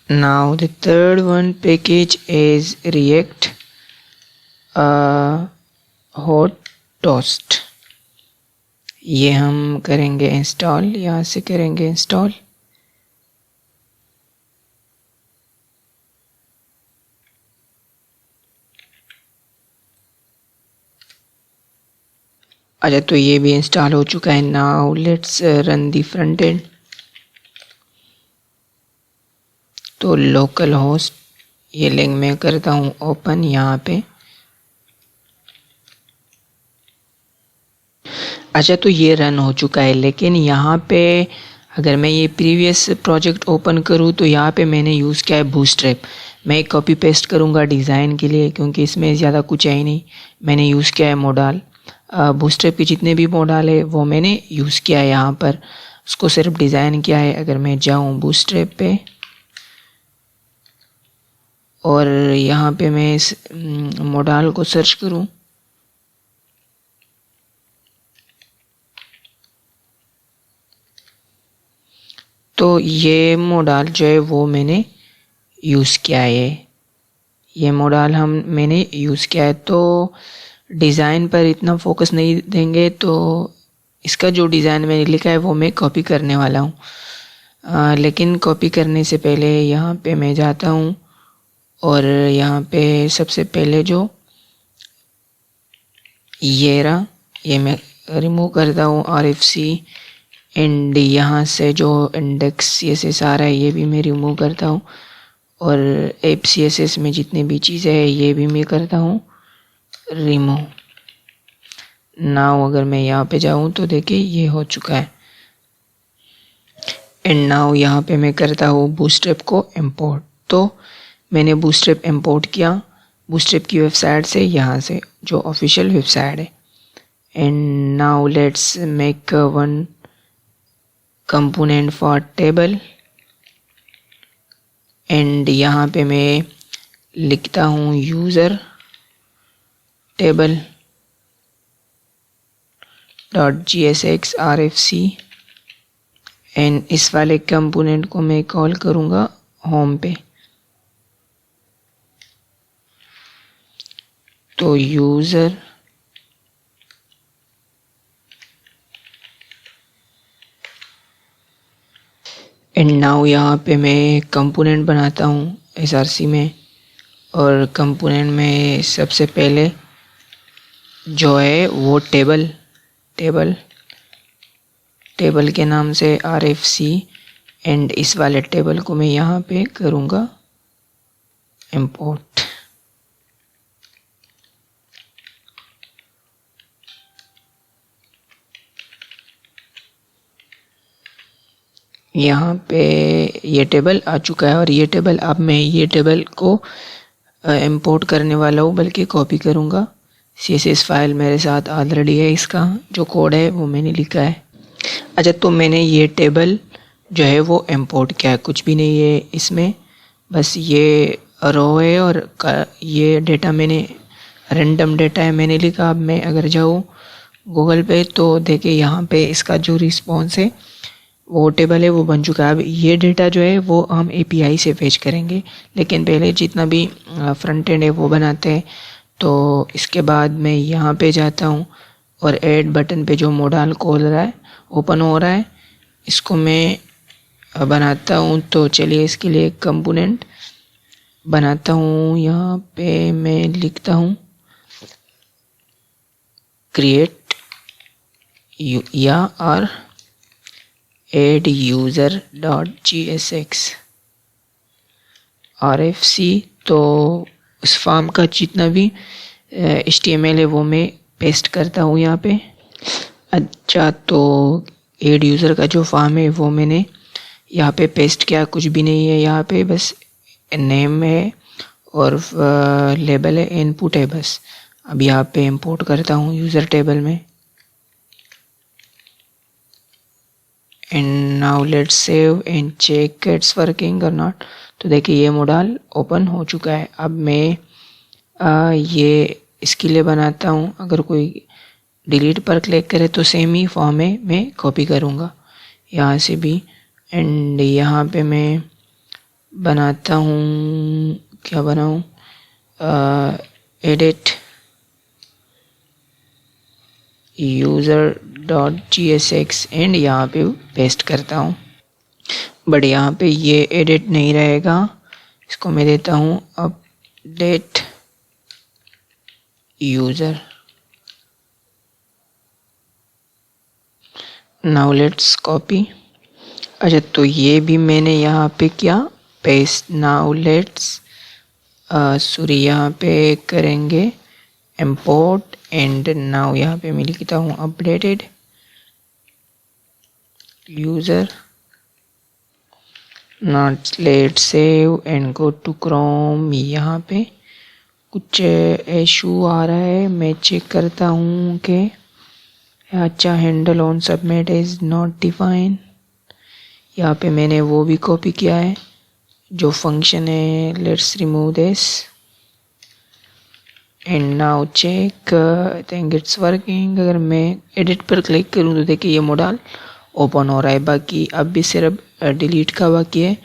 Now the third one package is react hot toast. ये हम करेंगे इंस्टॉल, यहाँ से करेंगे इंस्टॉल। अच्छा, तो ये भी इंस्टॉल हो चुका है। Now let's run the front end. तो लोकल होस्ट ये लिंक मैं करता हूँ ओपन यहाँ पे। अच्छा, तो ये रन हो चुका है, लेकिन यहाँ पे अगर मैं ये प्रीवियस प्रोजेक्ट ओपन करूँ तो यहाँ पे मैंने यूज़ किया है बूटस्ट्रैप। मैं कॉपी पेस्ट करूँगा डिज़ाइन के लिए, क्योंकि इसमें ज़्यादा कुछ है ही नहीं। मैंने यूज़ किया है मॉडल। बूटस्ट्रैप के जितने भी मॉडल है वो मैंने यूज़ किया है यहाँ पर, उसको सिर्फ डिज़ाइन किया है। अगर मैं जाऊँ बूटस्ट्रैप पे और यहाँ पे मैं इस मॉडल को सर्च करूँ, तो ये मॉडल जो है वो मैंने यूज़ किया है। ये मॉडल मैंने यूज़ किया है। तो डिज़ाइन पर इतना फोकस नहीं देंगे, तो इसका जो डिज़ाइन मैंने लिखा है वो मैं कॉपी करने वाला हूँ। लेकिन कॉपी करने से पहले यहाँ पे मैं जाता हूँ और यहाँ पे सबसे पहले जो ये रहा, ये मैं रिमूव करता हूँ RFC। एंड यहाँ से जो इंडेक्स CSS आ रहा है ये भी मैं रिमूव करता हूँ, और ऐप CSS में जितनी भी चीज़ें हैं ये भी मैं करता हूँ रिमूव। नाउ अगर मैं यहाँ पे जाऊँ तो देखिए ये हो चुका है। एंड नाउ यहाँ पे मैं करता हूँ बूटस्ट्रैप को इंपोर्ट। तो मैंने बूटस्ट्रैप इंपोर्ट किया बूटस्ट्रैप की वेबसाइट से, यहाँ से जो ऑफिशियल वेबसाइट है। And now let's make one component for table. And यहाँ पे मैं लिखता हूँ user table .jsx RFC। And इस वाले कंपोनेंट को मैं कॉल करूँगा होम पे। तो यूज़र एंड नाउ यहाँ पे मैं कंपोनेंट बनाता हूँ SRC में, और कंपोनेंट में सबसे पहले जो है वो टेबल के नाम से RFC। एंड इस वाले टेबल को मैं यहाँ पे करूँगा इंपोर्ट। यहाँ पे ये टेबल आ चुका है, और ये टेबल अब मैं ये टेबल को इंपोर्ट करने वाला हूँ, बल्कि कॉपी करूँगा। CSS फाइल मेरे साथ ऑलरेडी है, इसका जो कोड है वो मैंने लिखा है। अच्छा, तो मैंने ये टेबल जो है वो इंपोर्ट किया है, कुछ भी नहीं है इसमें, बस ये रो है और ये डेटा मैंने रैंडम डेटा है मैंने लिखा। अब मैं अगर जाऊँ गूगल पे तो देखिए यहाँ पे इसका जो रिस्पॉन्स है वो टेबल है वो बन चुका है। अब ये डेटा जो है वो हम API से फेच करेंगे, लेकिन पहले जितना भी फ्रंट एंड है वो बनाते हैं। तो इसके बाद मैं यहाँ पे जाता हूँ और ऐड बटन पे जो मॉडल खोल रहा है ओपन हो रहा है, इसको मैं बनाता हूँ। तो चलिए इसके लिए कंपोनेंट बनाता हूँ। यहाँ पे मैं लिखता हूँ क्रिएट या add user.jsx। RFC। तो उस फॉर्म का जितना भी HTML है वो मैं पेस्ट करता हूँ यहाँ पे। अच्छा, तो एड यूज़र का जो फॉर्म है वो मैंने यहाँ पे पेस्ट किया, कुछ भी नहीं है यहाँ पे, बस नेम है और लेबल है, इनपुट है बस। अब यहाँ पे इंपोर्ट करता हूँ यूज़र टेबल में and now let's save and check it's working और नॉट। तो देखिए ये मॉडल ओपन हो चुका है। अब मैं ये इसके लिए बनाता हूँ। अगर कोई डिलीट पर क्लिक करे तो सेम ही फॉर्म में मैं कॉपी करूँगा यहाँ से भी। एंड यहाँ पे मैं बनाता हूँ, क्या बनाऊँ, एडिट user.jsx एंड यहाँ पे पेस्ट करता हूँ। बट यहाँ पे ये एडिट नहीं रहेगा, इसको मैं देता हूँ update user. Now let's copy. अच्छा, तो ये भी मैंने यहाँ पे क्या पेस्ट। नाउ लेट्स सॉरी, यहाँ पे करेंगे import एंड नाउ यहाँ पे मैं लिखता हूँ updated user. Not let save and go to Chrome. यहाँ पे कुछ इशू आ रहा है, मैं चेक करता हूँ कि अच्छा handle on submit is not define. यहाँ पे मैंने वो भी कॉपी किया है जो फंक्शन है। Let's remove this and now check, I think it's working. अगर मैं एडिट पर क्लिक करूँ तो देखिए ये मॉडल ओपन हो रहा है। बाकी अब भी सिर्फ डिलीट का बाकी है।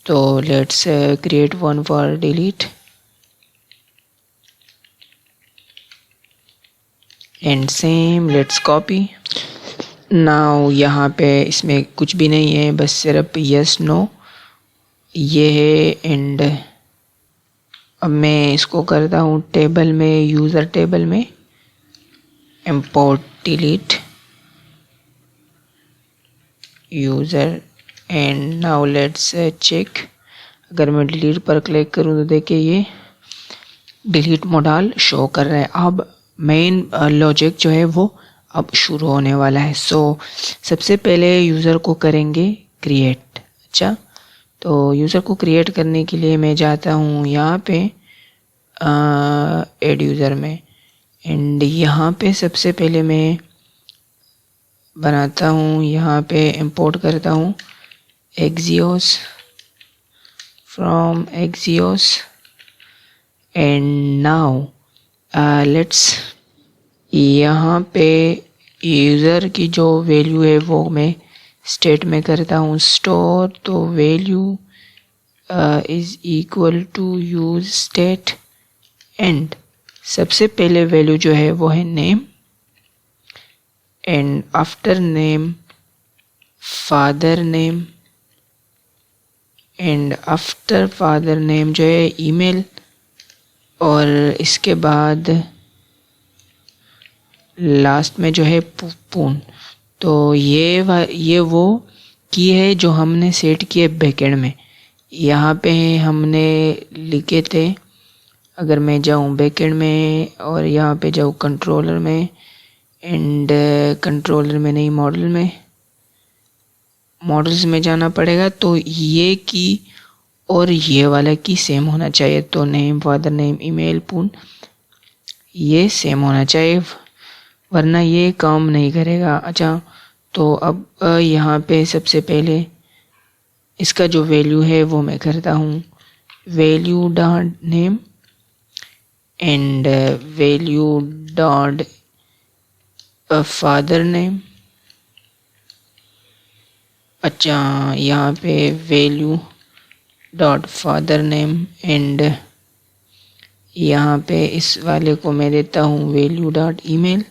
तो let's create one for delete and same let's copy. Now यहाँ पे इसमें कुछ भी नहीं है, बस सिर्फ यस नो ये है। एंड अब मैं इसको करता हूँ टेबल में, यूज़र टेबल में import delete user and now let's check. अगर मैं डिलीट पर क्लिक करूँ तो देखिए ये डिलीट मॉडल शो कर रहा है। अब मेन लॉजिक जो है वो अब शुरू होने वाला है। सो सबसे पहले यूज़र को करेंगे क्रिएट। अच्छा, तो यूज़र को क्रिएट करने के लिए मैं जाता हूँ यहाँ पे एड यूज़र में एंड यहाँ पे सबसे पहले मैं बनाता हूँ, यहाँ पे इंपोर्ट करता हूँ Axios from Axios and now let's यहाँ पे यूज़र की जो वैल्यू है वो मैं स्टेट में करता हूँ स्टोर। तो value is equal to use state and सबसे पहले वैल्यू जो है वो है name and after name father name and after father name जो है ईमेल और इसके बाद लास्ट में जो है पून। तो ये वो की है जो हमने सेट किए बैकएंड में। यहाँ पे हमने लिखे थे, अगर मैं जाऊँ बैकएंड में और यहाँ पे जाऊँ कंट्रोलर में एंड कंट्रोलर में नहीं मॉडल में, मॉडल्स में जाना पड़ेगा। तो ये की और ये वाला की सेम होना चाहिए। तो नेम फादर नेम ईमेल पून ये सेम होना चाहिए, वरना ये काम नहीं करेगा। अच्छा, तो अब यहाँ पे सबसे पहले इसका जो वैल्यू है वो मैं करता हूँ value dot name and value dot father name. अच्छा, यहाँ पे value dot father name and यहाँ पे इस वाले को मैं देता हूँ वैल्यू डॉट ईमेल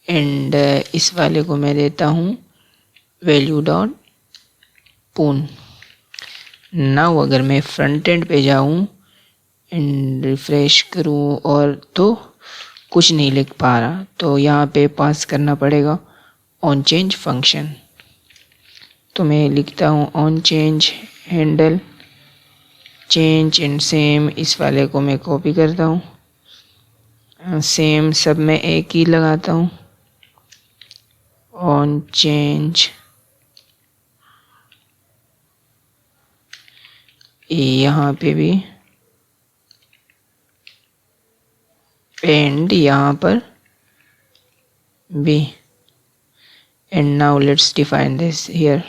एंड इस वाले को मैं देता हूँ वैल्यू डॉट पून। नाउ अगर मैं फ्रंट एंड पे जाऊँ एंड रिफ्रेश करूँ और तो कुछ नहीं लिख पा रहा, तो यहाँ पे पास करना पड़ेगा ऑन चेंज फंक्शन। तो मैं लिखता हूँ on change handle change and same, इस वाले को मैं कॉपी करता हूँ, सेम सब में एक ही लगाता हूँ, ऑन चेंज, यहाँ पे भी, एंड यहाँ पर भी, and now let's define this here.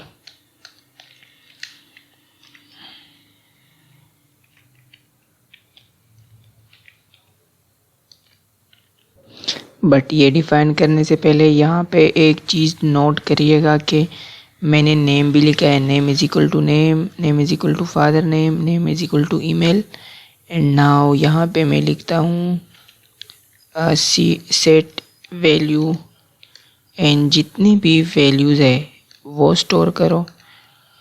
But ये डिफाइन करने से पहले यहाँ पे एक चीज़ नोट करिएगा कि मैंने नेम भी लिखा है, name is equal to name, name is equal to father name, name is equal to email, and now यहाँ पे मैं लिखता हूँ सेट वैल्यू, एंड जितनी भी वैल्यूज़ है वो स्टोर करो,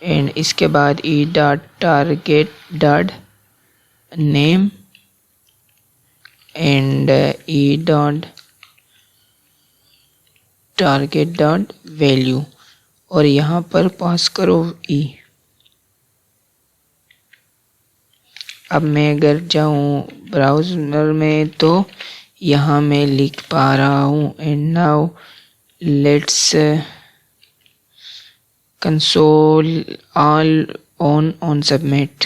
एंड इसके बाद E dot target dot name and E dot target dot value, और यहाँ पर पास करो ई। अब मैं अगर जाऊँ ब्राउज़र में तो यहाँ मैं लिख पा रहा हूँ, and now let's console all on submit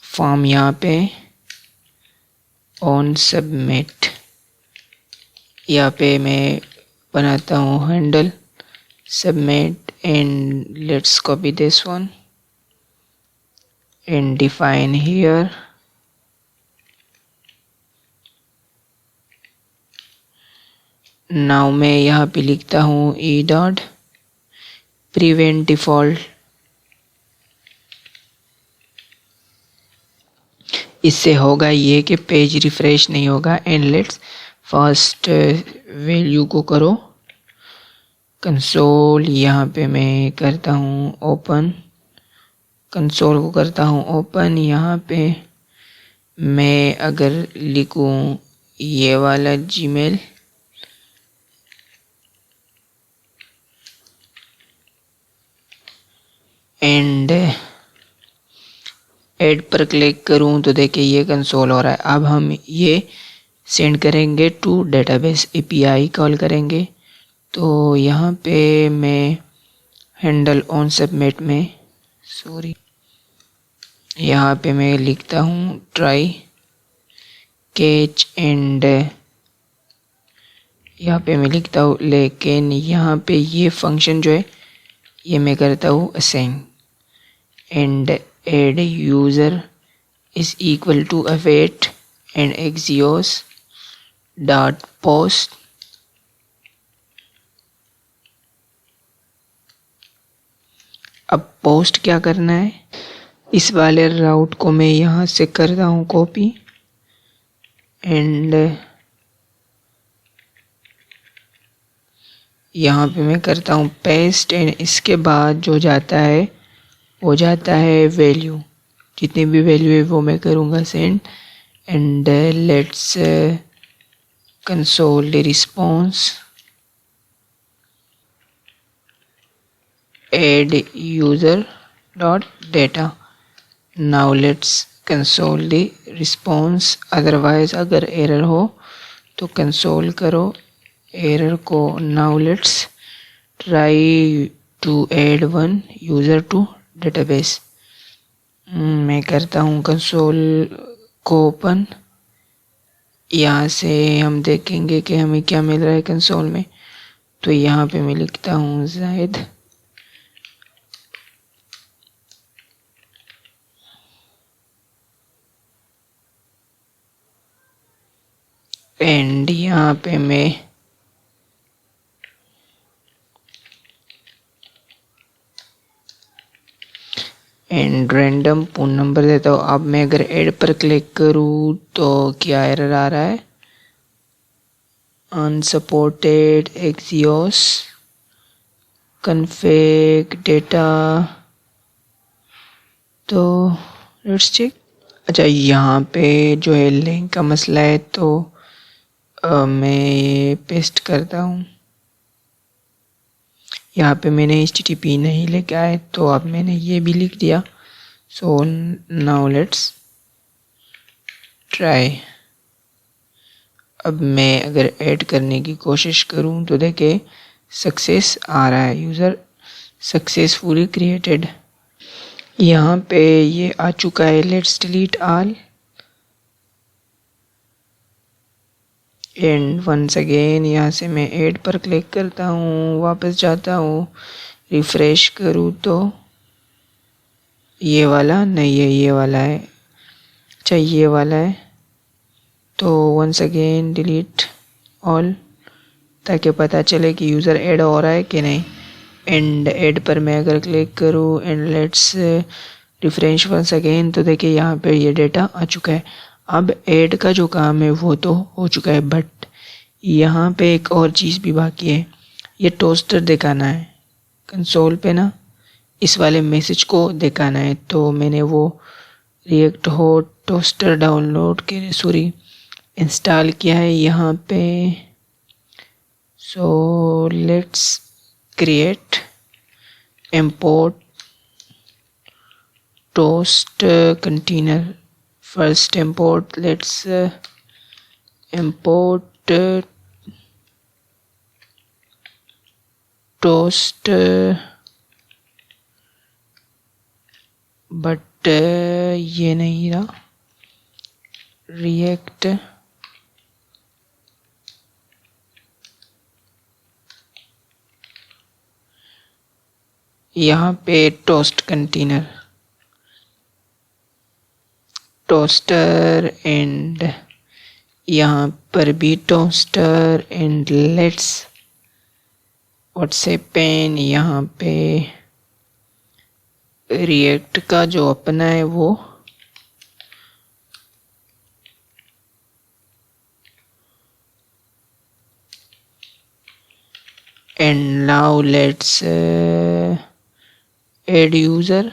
form, यहाँ पे ऑन सबमिट, यहाँ पे मैं बनाता हूँ handle submit, and let's copy this one and define here, now मैं यहाँ पे लिखता हूँ ई डॉट प्रिवेंट डिफ़ॉल्ट, इससे होगा ये कि पेज रिफ्रेश नहीं होगा, एंड लेट्स फर्स्ट वैल्यू को करो कंसोल, यहाँ पे मैं करता हूँ ओपन, कंसोल को करता हूँ ओपन, यहाँ पे मैं अगर लिखूँ ये वाला जीमेल, एंड ऐड पर क्लिक करूं तो देखिए ये कंसोल हो रहा है। अब हम ये सेंड करेंगे टू डेटाबेस, एपीआई कॉल करेंगे, तो यहाँ पे मैं हैंडल ऑन सबमिट में यहाँ पे मैं लिखता हूँ ट्राई कैच, एंड यहाँ पे मैं लिखता हूँ, लेकिन यहाँ पे ये फंक्शन जो है ये मैं करता हूँ assign, and add user is equal to await and axios dot post, अब पोस्ट क्या करना है, इस वाले राउट को मैं यहाँ से करता हूँ कॉपी, एंड यहाँ पे मैं करता हूँ पेस्ट, एंड इसके बाद जो जाता है वो जाता है वैल्यू, जितनी भी वैल्यू है वो मैं करूँगा send, and let's console response add user dot data, now let's console the response, otherwise अगर एरर हो तो कंसोल करो एरर को, now let's try to add one user to database, मैं करता हूँ कंसोल को ओपन, यहाँ से हम देखेंगे कि हमें क्या मिल रहा है कंसोल में, तो यहाँ पे मैं लिखता हूँ जायद, एंड यहाँ पे मैं एंड रैंडम फ़ोन नंबर देता हूँ। अब मैं अगर ऐड पर क्लिक करूँ तो क्या एरर आ रहा है, अनसपोर्टेड एक्सियोस कन्फिग डेटा, तो लेट्स चेक। अच्छा, यहाँ पे जो है लिंक का मसला है, तो मैं ये पेस्ट करता हूँ, यहाँ पे मैंने HTTP नहीं लिखा है, तो अब मैंने ये भी लिख दिया, सो नाउ लेट्स ट्राई। अब मैं अगर ऐड करने की कोशिश करूं तो देखिए सक्सेस आ रहा है, यूज़र सक्सेसफुली क्रिएटेड। यहाँ पे ये आ चुका है। Let's delete all and once again यहाँ से मैं ऐड पर क्लिक करता हूँ, वापस जाता हूँ, रिफ़्रेश करूँ तो ये वाला नहीं है, ये वाला है। अच्छा ये वाला है, तो वंस अगेन डिलीट ऑल ताकि पता चले कि यूज़र ऐड हो रहा है कि नहीं। एंड ऐड पर मैं अगर क्लिक करूँ and let's refresh once again तो देखिए यहाँ पे ये डेटा आ चुका है। अब ऐड का जो काम है वो तो हो चुका है, बट यहाँ पे एक और चीज़ भी बाकी है। ये टोस्टर दिखाना है कंसोल पे ना, इस वाले मैसेज को दिखाना है। तो मैंने वो रिएक्ट हो टोस्टर डाउनलोड के सॉरी इंस्टॉल किया है यहाँ पे। So let's create import toast container. First import, let's import toast but ये नहीं रहा react यहाँ पे टोस्ट कंटेनर टोस्टर एंड यहाँ पर भी toaster and let's WhatsApp pen यहाँ पे रिएक्ट का जो अपना है वो and now let's add user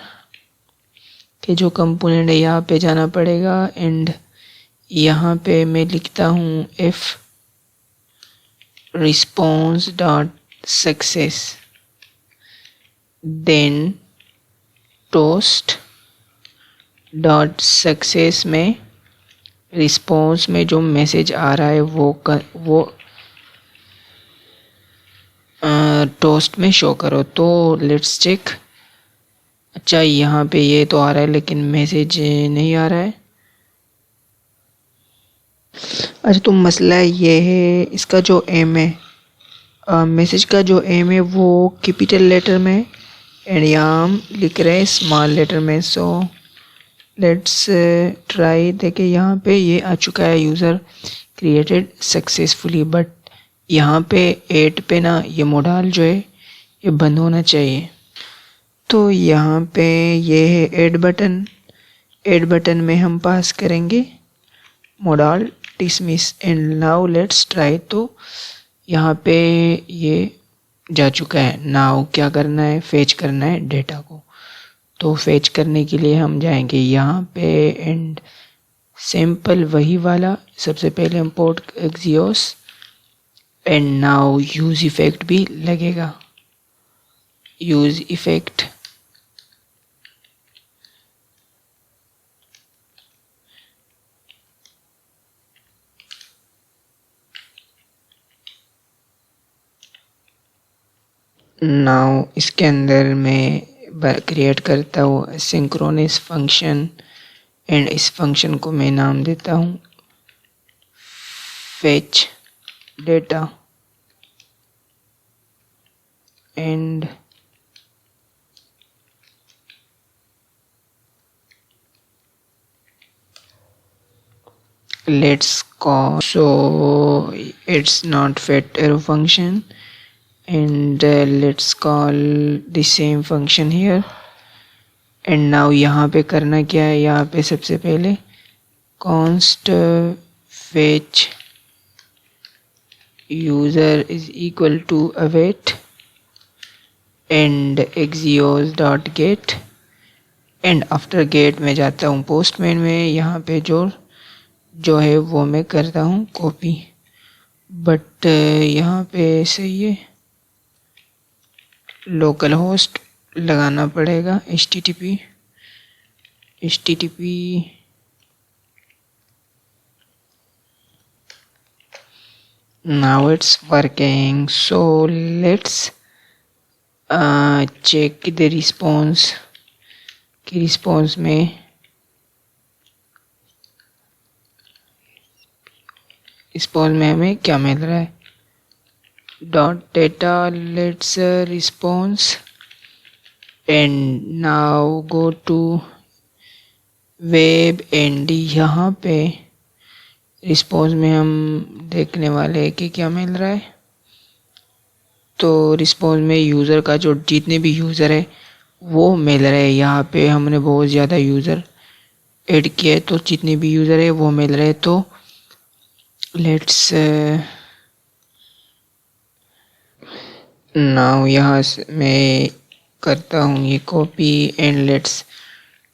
के जो कंपोनेंट है यहाँ पे जाना पड़ेगा एंड यहाँ पे मैं लिखता हूँ if response dot success then toast dot success में रिस्पॉन्स में जो मैसेज आ रहा है वो टोस्ट में शो करो। तो लेट्स चेक। अच्छा यहाँ पे ये तो आ रहा है लेकिन मैसेज नहीं आ रहा है। अच्छा तो मसला ये है, इसका जो एम है मैसेज का जो एम है वो कैपिटल लेटर में एंड यहाँ हम लिख रहे हैं स्मॉल लेटर में। So let's try. देखिए यहाँ पे ये आ चुका है यूज़र क्रिएटेड सक्सेसफुली, बट यहाँ पे 8 पे ना ये मोडाल जो है ये बंद होना चाहिए। तो यहाँ पे ये है ऐड बटन। ऐड बटन में हम पास करेंगे modal dismiss and now let's try. तो यहाँ पे ये जा चुका है। नाउ क्या करना है, फेच करना है डेटा को। तो फेच करने के लिए हम जाएंगे यहाँ पे एंड सिंपल वही वाला सबसे पहले import Axios and now use effect भी लगेगा। यूज इफेक्ट नाउ इसके अंदर मैं क्रिएट करता हूँ सिंक्रोनस फंक्शन एंड इस फंक्शन को मैं नाम देता हूँ fetch data and let's call, so it's not fetch arrow function and let's call the same function here and now यहाँ पे करना क्या है, यहाँ पे सबसे पहले const fetch user is equal to await and axios dot get and after get में जाता हूँ पोस्टमैन में। यहाँ पे जो है वो मैं करता हूँ कॉपी, बट यहाँ पे सही है लोकल होस्ट लगाना पड़ेगा HTTP http now it's working. So let's check the response कि रिस्पॉन्स में हमें क्या मिल रहा है. Dot data let's response and now go to web and यहाँ पे रिस्पॉन्स में हम देखने वाले हैं कि क्या मिल रहा है. तो रिस्पॉन्स में यूज़र का जो जितने भी यूज़र है वो मिल रहे हैं. यहाँ पे हमने बहुत ज़्यादा यूज़र ऐड किए तो जितने भी यूज़र है वो मिल रहे हैं. तो लेट्स नाउ यहाँ से मैं करता हूँ ये copy and let's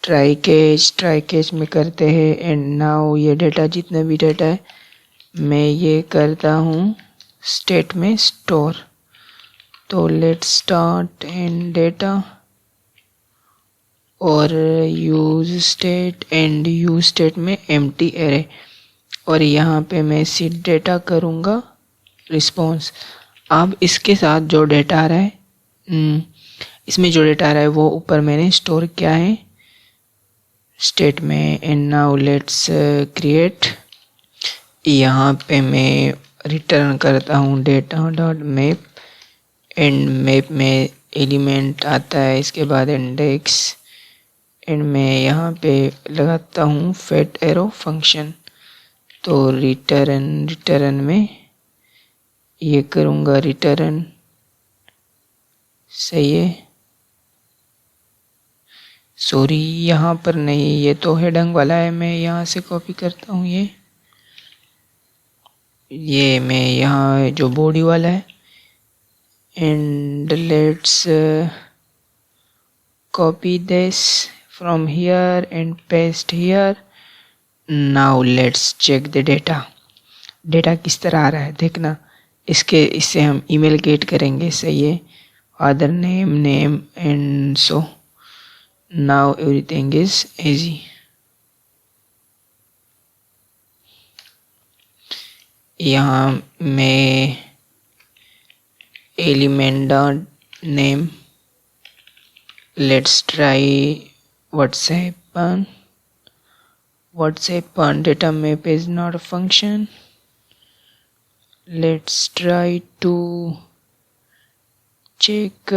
try catch में करते हैं. एंड नाउ ये डेटा जितना भी डेटा है मैं ये करता हूँ स्टेट में स्टोर. तो लेट्स स्टार्ट एंड डेटा और use state and use state में एम्प्टी एरे और यहाँ पे मैं सीड डेटा करूँगा रिस्पॉन्स. अब इसके साथ जो डेटा आ रहा है इसमें जो डेटा आ रहा है वो ऊपर मैंने स्टोर किया है स्टेट में. And now let's create. यहाँ पे मैं रिटर्न करता हूँ data dot map and map में एलिमेंट आता है, इसके बाद इंडेक्स एंड मैं यहाँ पे लगाता हूँ फेट एरो फंक्शन. तो रिटर्न में ये करूँगा रिटर्न. सही है. सॉरी यहाँ पर नहीं, ये तो हेडिंग वाला है. मैं यहाँ से कॉपी करता हूँ ये मैं यहाँ जो बॉडी वाला है. And let's copy this from here and paste here. Now let's check the data किस तरह आ रहा है देखना. इससे हम ईमेल गेट करेंगे. सही है. Father name and so now everything is easy. यहाँ मैं element dot name let's try WhatsApp data map is not a function. Let's try to check.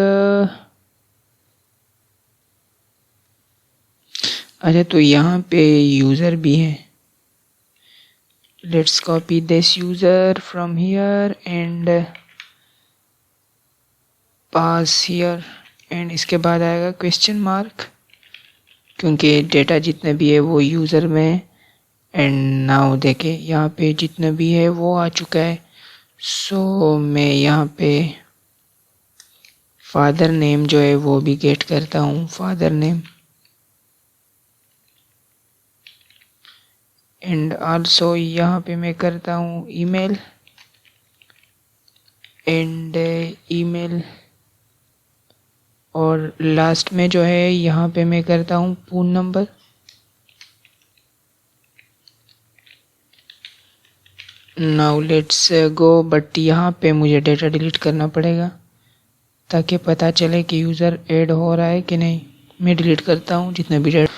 अच्छा तो यहाँ पे यूज़र भी है. Let's copy this user from here and pass here. And इसके बाद आएगा क्वेश्चन मार्क क्योंकि डेटा जितने भी है वो यूज़र में. एंड नाउ देखे यहाँ पे जितना भी है वो आ चुका है. सो मैं यहाँ पे फादर नेम जो है वो भी गेट करता हूँ. फादर नेम एंड आल्सो यहाँ पे मैं करता हूँ ईमेल एंड ईमेल. और लास्ट में जो है यहाँ पे मैं करता हूँ phone number. Now let's go. But यहाँ पे मुझे डेटा डिलीट करना पड़ेगा ताकि पता चले कि यूज़र ऐड हो रहा है कि नहीं. मैं डिलीट करता हूँ जितने भी data.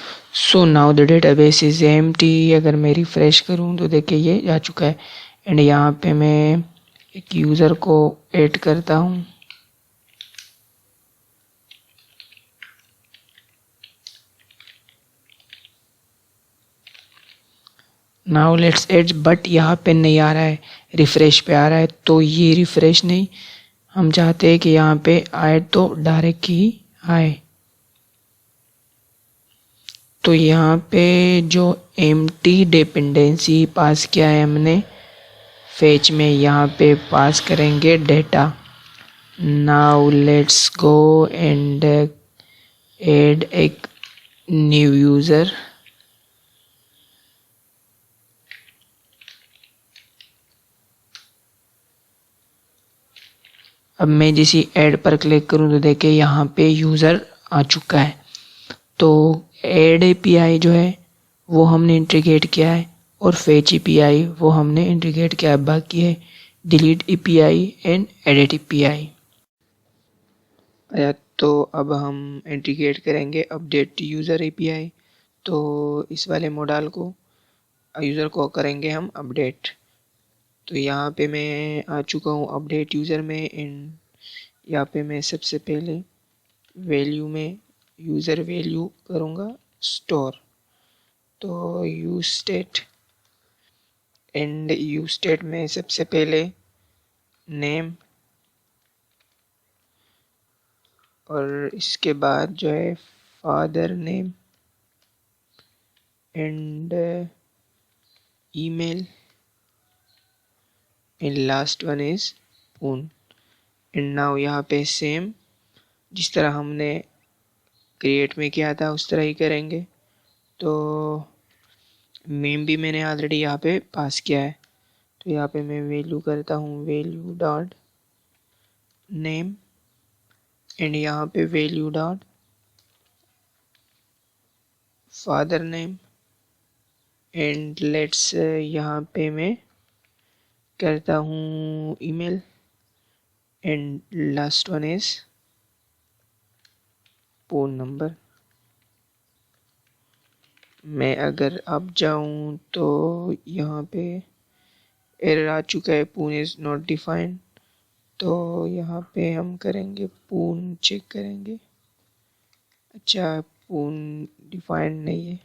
So now the database is empty. अगर मैं रिफ़्रेश करूँ तो देखिए ये जा चुका है. एंड यहाँ पे मैं एक यूज़र को ऐड करता हूँ. Now let's add. बट यहाँ पे नहीं आ रहा है, रिफ़्रेश पे आ रहा है. तो ये रिफ़्रेश नहीं, हम चाहते हैं कि यहाँ पे आए तो डायरेक्ट ही आए. तो यहाँ पे जो एम्प्टी डिपेंडेंसी पास किया है हमने फेच में, यहाँ पे पास करेंगे data. Now let's go and add एक न्यू यूज़र. अब मैं जैसे ऐड पर क्लिक करूं तो देखिए यहाँ पे यूज़र आ चुका है. तो ऐड एपीआई जो है वो हमने इंटीग्रेट किया है और फेच एपीआई वो हमने इंटीग्रेट किया है। बाकी है delete API and edit API. तो अब हम इंटीग्रेट करेंगे अपडेट यूज़र एपीआई। तो इस वाले मॉडल को यूज़र को करेंगे हम अपडेट। तो यहाँ पे मैं आ चुका हूँ अपडेट यूज़र में। इन यहाँ पे मैं सबसे पहले वैल्यू में यूज़र वैल्यू करूँगा स्टोर। तो use state and use state में सबसे पहले नेम और इसके बाद जो है father name and email and last one is पून। एंड नाउ यहाँ पे सेम जिस तरह हमने क्रिएट में किया था उस तरह ही करेंगे। तो नेम भी मैंने ऑलरेडी यहाँ पे पास किया है। तो यहाँ पे मैं वैल्यू करता हूँ वैल्यू डॉट नेम एंड यहाँ पे value dot father name and let's यहाँ पे मैं करता हूँ email and last one is phone number. मैं अगर अब जाऊँ तो यहाँ पे एरर आ चुका है पून इज़ नॉट डिफाइंड। तो यहाँ पे हम करेंगे पून चेक करेंगे। अच्छा पून डिफाइंड नहीं है।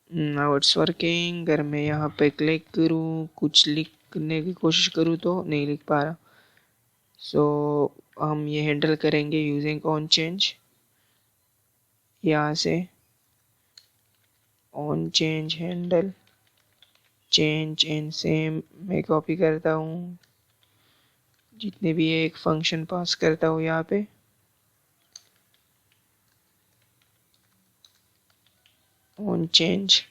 Now it's working. अगर मैं यहाँ पे क्लिक करूँ कुछ लिखने की कोशिश करूँ तो नहीं लिख पा रहा। सो हम ये हैंडल करेंगे यूजिंग ऑन चेंज। यहाँ से on change handle change and same मैं कॉपी करता हूँ जितने भी एक फंक्शन पास करता हूँ यहाँ पे। ऑन चेंज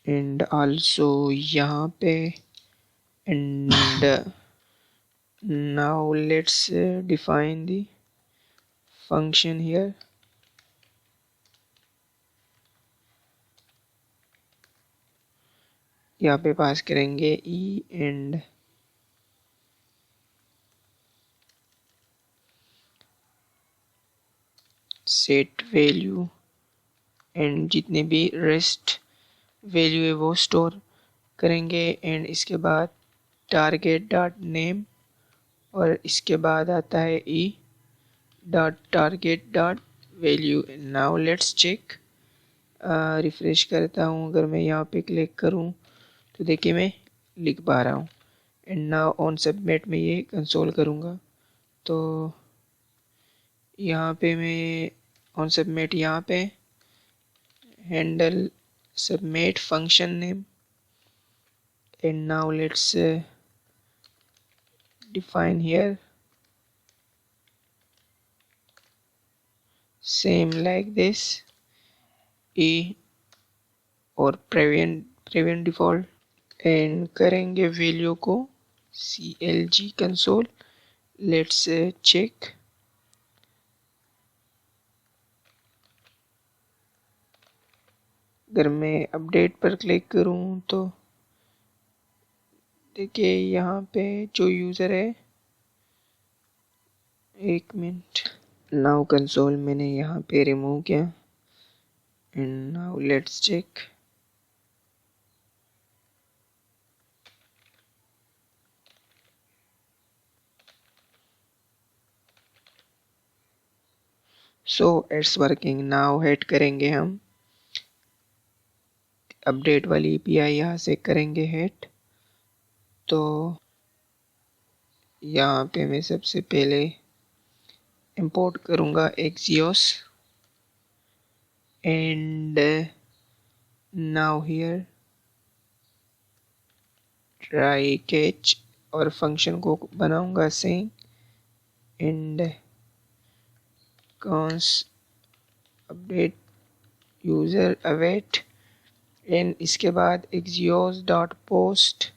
एंड आल्सो यहाँ पे and now let's define the function here. यहाँ पे पास करेंगे e and set value and जितने भी रेस्ट वैल्यू है वो स्टोर करेंगे। एंड इसके बाद टारगेट डॉट नेम और इसके बाद आता है e dot target dot value. Now let's check. Refresh करता हूँ। अगर मैं यहाँ पे क्लिक करूँ तो देखिए मैं लिख पा रहा हूँ। एंड नाउ ऑन सबमिट में ये कंसोल करूँगा तो यहाँ पे मैं ऑन सबमिट यहाँ पे handle submit function name and now let's define here same like this e और prevent default एंड करेंगे वैल्यू को clg कंसोल। Let's check. अगर मैं अपडेट पर क्लिक करूं तो देखिए यहाँ पे जो यूज़र है एक मिनट। नाउ कंसोल मैंने यहाँ पे रिमूव किया and now let's check. So it's working. Now head करेंगे हम अपडेट वाली एपीआई यहाँ से करेंगे हेड। तो यहाँ पे मैं सबसे पहले इंपोर्ट करूँगा Axios and now here try catch और फंक्शन को बनाऊँगा sing and cons update user await and इसके बाद एक्सियोस डॉट पोस्ट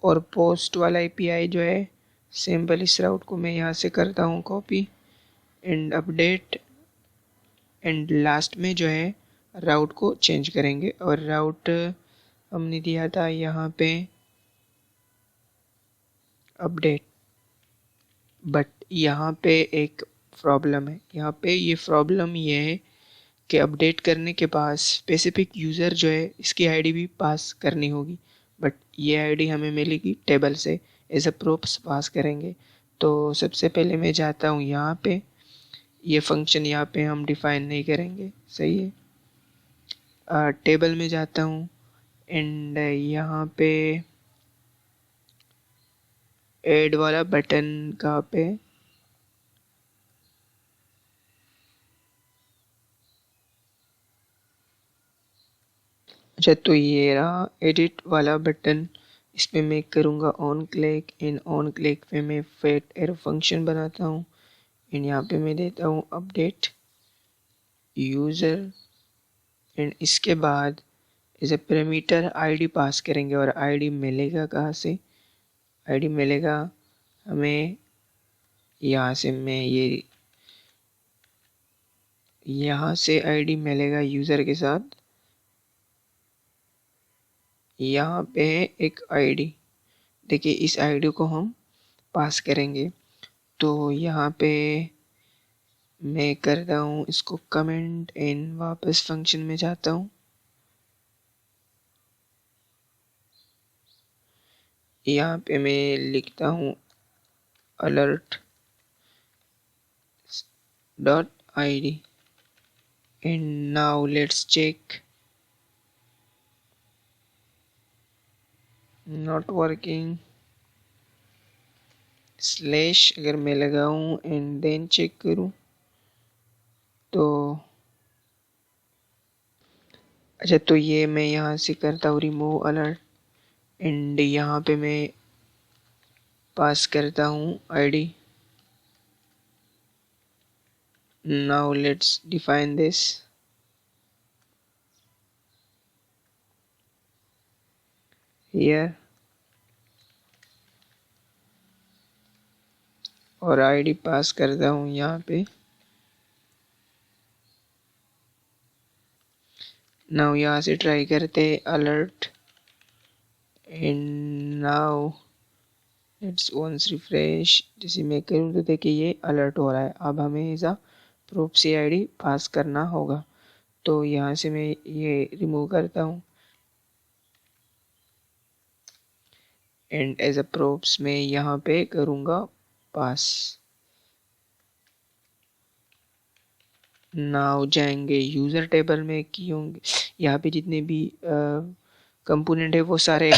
और पोस्ट वाला एपीआई जो है सिंपल इस राउट को मैं यहाँ से करता हूँ copy and update and last में जो है राउट को चेंज करेंगे, और राउट हमने दिया था यहाँ पे अपडेट। बट यहाँ पे एक प्रॉब्लम है, यहाँ पे ये प्रॉब्लम ये है कि अपडेट करने के बाद स्पेसिफिक यूज़र जो है इसकी आईडी भी पास करनी होगी, बट ये आईडी हमें मिलेगी टेबल से, एज अ प्रोप्स पास करेंगे। तो सबसे पहले मैं जाता हूँ यहाँ पे, ये फंक्शन यहाँ पे हम डिफाइन नहीं करेंगे, सही है। टेबल में जाता हूँ एंड यहाँ पे ऐड वाला बटन कहाँ पे, अच्छा तो ये रहा एडिट वाला बटन, इसमें मैं करूँगा on click. In on click पे मैं फेट एरो फंक्शन बनाता हूँ एंड यहाँ पे मैं देता हूँ अपडेट यूज़र एंड इसके बाद इसे पैरामीटर आईडी पास करेंगे। और आईडी मिलेगा कहाँ से, आईडी मिलेगा हमें यहाँ से, मैं ये यहाँ से आईडी मिलेगा यूज़र के साथ। यहाँ पे है एक आईडी, देखिए इस आईडी को हम पास करेंगे। तो यहाँ पे मैं करता हूँ इसको कमेंट एंड वापस फंक्शन में जाता हूँ। यहाँ पे मैं लिखता हूँ alert dot id and now let's check, not working, slash अगर मैं लगाऊं एंड देन चेक करूं तो अच्छा, तो ये मैं यहाँ से करता हूँ रिमूव अलर्ट एंड यहाँ पे मैं पास करता हूँ ID. Now let's define this, here और आईडी पास करता हूँ यहाँ पे। नाउ यहाँ से ट्राई करते alert and now let's once refresh. जैसे मैं करूँ तो देखिए ये अलर्ट हो रहा है। अब हमें ऐसा प्रूफ से आईडी पास करना होगा, तो यहाँ से मैं ये रिमूव करता हूँ एंड एज अ प्रूफ्स में यहाँ पे करूँगा पास। नाउ जाएंगे यूज़र टेबल में की होंगे, यहाँ पे जितने भी कंपोनेंट है वो सारे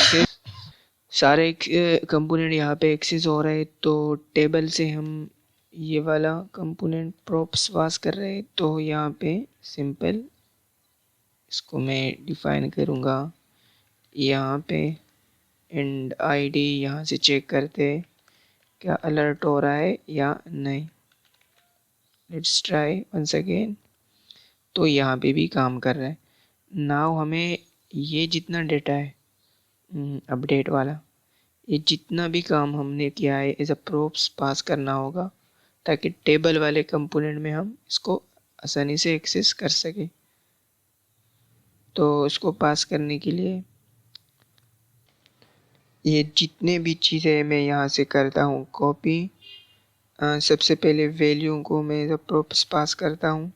कंपोनेंट यहाँ पे एक्सेस हो रहे हैं। तो टेबल से हम ये वाला कंपोनेंट प्रॉप्स पास कर रहे हैं, तो यहाँ पे सिंपल इसको मैं डिफाइन करूँगा यहाँ पे एंड आईडी यहाँ से चेक करते क्या अलर्ट हो रहा है या नहीं। लेट्स ट्राई वंस अगेन, तो यहाँ पे भी काम कर रहा है। नाउ हमें ये जितना डेटा है अपडेट वाला, ये जितना भी काम हमने किया है एज अ प्रूफ्स पास करना होगा, ताकि टेबल वाले कंपोनेंट में हम इसको आसानी से एक्सेस कर सके। तो इसको पास करने के लिए ये जितने भी चीज़ें मैं यहाँ से करता हूँ कॉपी, सबसे पहले वैल्यू को मैं एज अ प्रूफ्स पास करता हूँ,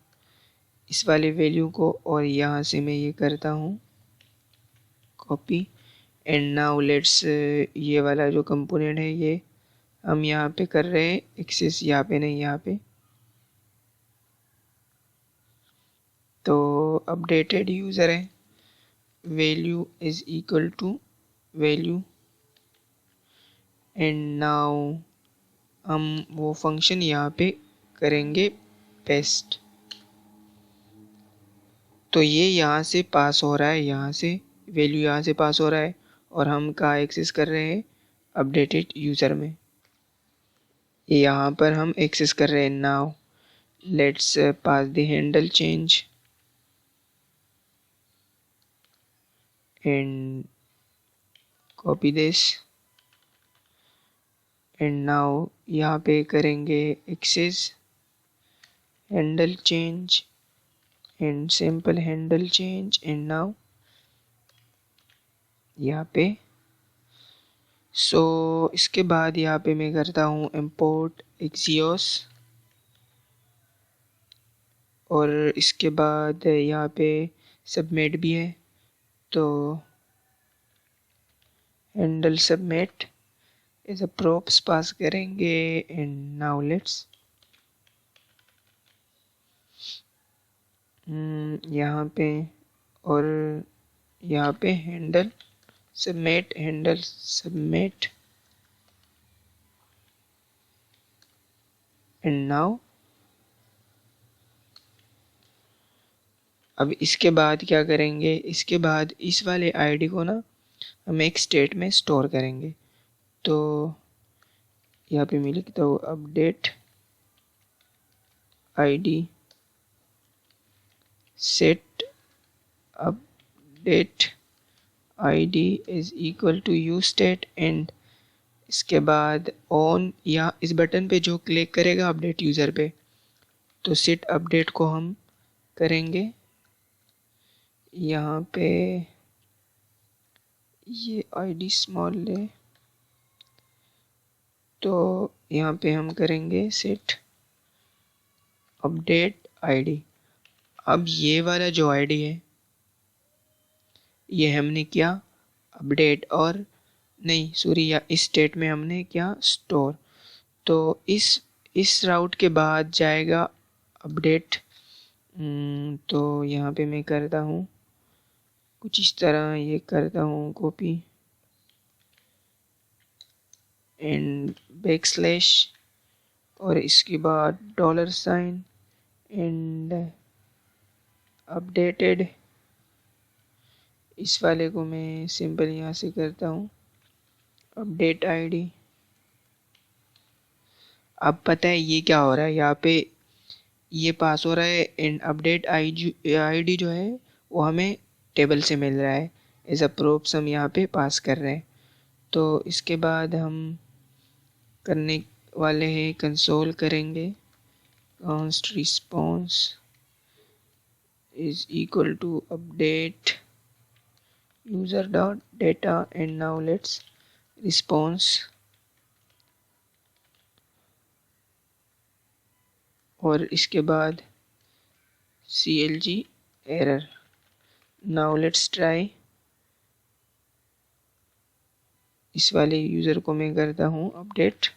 इस वाले वैल्यू को, और यहाँ से मैं ये करता हूँ कॉपी एंड नाउ लेट्स ये वाला जो कंपोनेंट है ये हम यहाँ पे कर रहे हैं एक्सेस, यहाँ पे नहीं, यहाँ पे। तो अपडेटेड यूज़र है, value is equal to value and now हम वो फंक्शन यहाँ पे करेंगे पेस्ट। तो ये यहाँ से पास हो रहा है, यहाँ से वैल्यू यहाँ से पास हो रहा है, और हम कहाँ एक्सेस कर रहे हैं अपडेटेड यूज़र में, यहाँ पर हम एक्सेस कर रहे हैं। Now let's pass the handle change and copy this and now यहाँ पे करेंगे access handle change and simple handle change and now यहाँ पे इसके बाद यहाँ पे मैं करता हूँ इम्पोर्ट एक्सियोस और इसके बाद यहाँ पे सबमिट भी है तो handle submit as a props pass करेंगे एंड नाउ लेट्स यहाँ पे और यहाँ पे हैंडल सबमिट एंड नाउ अब इसके बाद क्या करेंगे, इसके बाद इस वाले आईडी को ना हम एक स्टेट में स्टोर करेंगे। तो यहाँ पे मैं लिखता हूँ update ID set update ID is equal to use state and इसके बाद ऑन या इस बटन पे जो क्लिक करेगा अपडेट यूज़र पे तो सेट अपडेट को हम करेंगे। यहाँ पे ये आईडी स्मॉल ले तो यहाँ पे हम करेंगे सेट अपडेट आईडी। अब ये वाला जो आईडी है ये हमने क्या अपडेट और नहीं सॉरी या इस स्टेट में हमने क्या स्टोर। तो इस राउट के बाद जाएगा अपडेट। तो यहाँ पे मैं करता हूँ कुछ इस तरह, ये करता हूँ कॉपी एंड बैकस्लैश और इसके बाद डॉलर साइन एंड अपडेटेड। इस वाले को मैं सिंपल यहाँ से करता हूँ अपडेट आईडी। अब पता है ये क्या हो रहा है, यहाँ पे ये पास हो रहा है एंड अपडेट आईडी जो है वो हमें टेबल से मिल रहा है एज अ प्रोप्स हम यहाँ पे पास कर रहे हैं। तो इसके बाद हम करने वाले हैं कंसोल करेंगे const response is equal to update user dot data and now let's response और इसके बाद clg error। now let's try इस वाले यूज़र को मैं करता हूँ अपडेट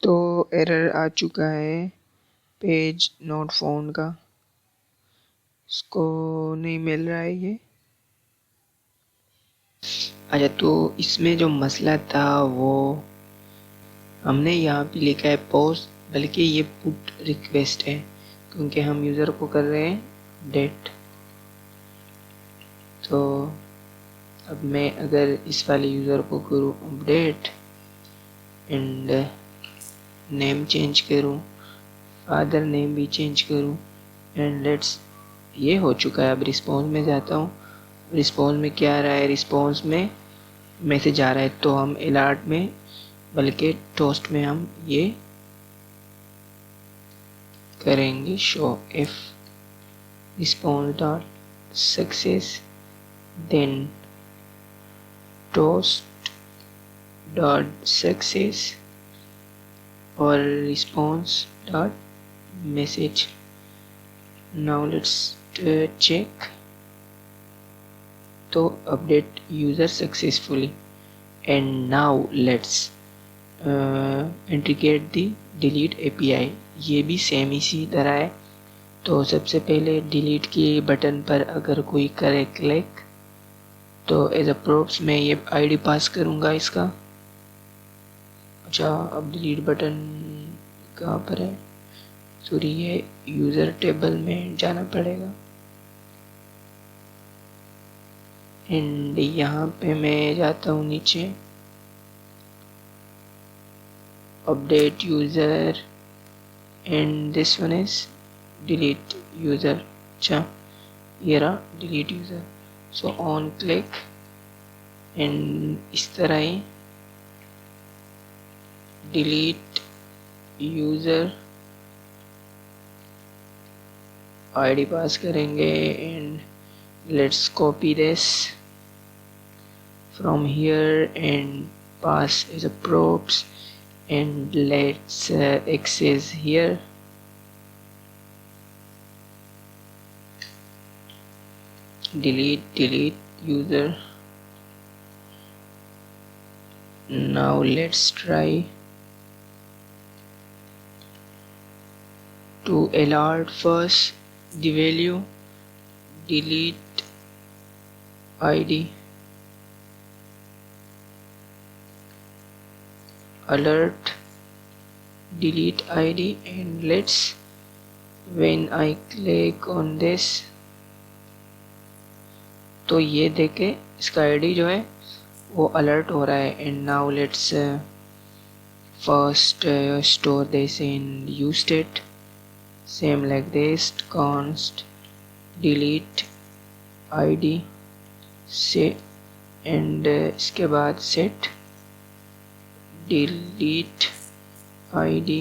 तो एरर आ चुका है पेज नॉट फाउंड का, इसको नहीं मिल रहा है ये। अच्छा तो इसमें जो मसला था वो हमने यहाँ पे लिखा है पोस्ट बल्कि ये पुट रिक्वेस्ट है क्योंकि हम यूज़र को कर रहे हैं डेट। तो अब मैं अगर इस वाले यूज़र को करूँ अपडेट एंड नेम चेंज करूँ, फादर नेम भी चेंज करूँ एंड लेट्स ये हो चुका है। अब रिस्पॉन्स में जाता हूँ, रिस्पॉन्स में क्या आ रहा है, रिस्पॉन्स में मैसेज आ रहा है। तो हम अलर्ट में बल्कि टोस्ट में हम ये करेंगे show if response dot success then toast dot success और response dot message. Now let's check. तो update user successfully and now let's integrate the delete API. ये भी सेम इसी तरह है। तो सबसे पहले डिलीट के बटन पर अगर कोई करे क्लिक तो एज अ प्रोप्स मैं ये आईडी पास करूँगा इसका। अच्छा अब डिलीट बटन कहाँ पर है, सॉरी ये यूज़र टेबल में जाना पड़ेगा एंड यहाँ पे मैं जाता हूँ नीचे update user and this one is delete user. अच्छा ये रहा delete user. So on click and इस तरह ही डिलीट यूज़र आईडी पास करेंगे and let's copy this from here and pass as a props and let's access here. Delete user. Now let's try to alert first the value. Delete id, alert, delete id, and let's, when I click on this, तो ये देखे इसका ID जो है वो alert हो रहा है. And now let's first store this in use state, same like this, const delete id से एंड इसके बाद set delete id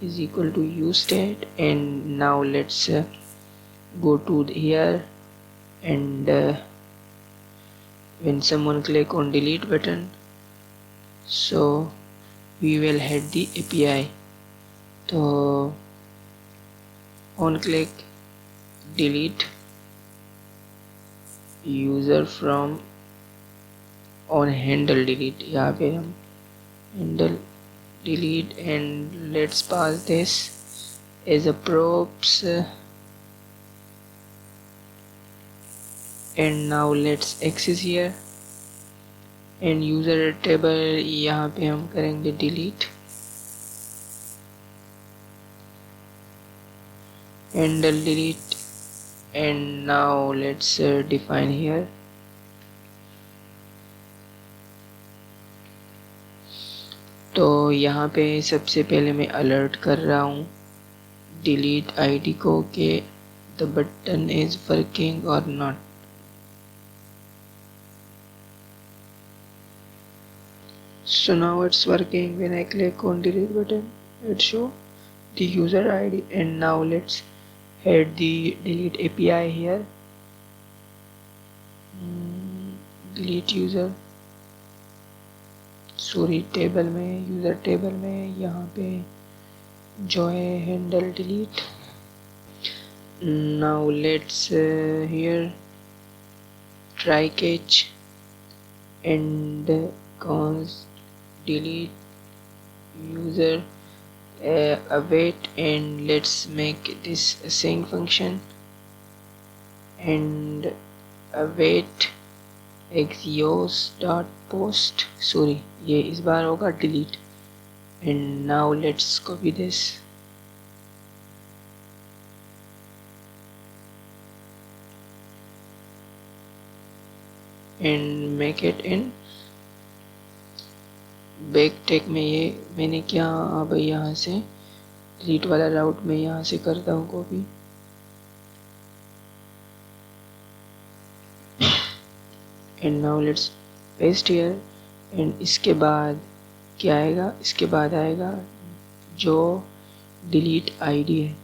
is equal to use state. And now let's go to here and when someone click on delete button, so we will hit the API. So on click delete user from on handle delete, यहाँ पे हम handle delete and let's pass this as a props. And now let's access here and user table, यहाँ पे हम करेंगे delete, handle delete. And now let's define here तो यहाँ पे सबसे पहले मैं अलर्ट कर रहा हूँ डिलीट आईडी को कि द बटन इज वर्किंग और not. So now it's working. When I click on delete button, it show the user ID. And now let's add the delete API here. Delete user, sorry, table में, user table में यहाँ पे जो है handle delete. Now let's here try catch and const delete user await, and let's make this async function and await axios dot post, sorry ये इस बार होगा delete. And now let's copy this and make it in back tech में. ये मैंने क्या, अब यहाँ से डिलीट वाला राउट में यहाँ से करता हूँ copy. And now let's paste here. And इसके बाद क्या आएगा, इसके बाद आएगा जो डिलीट आईडी है,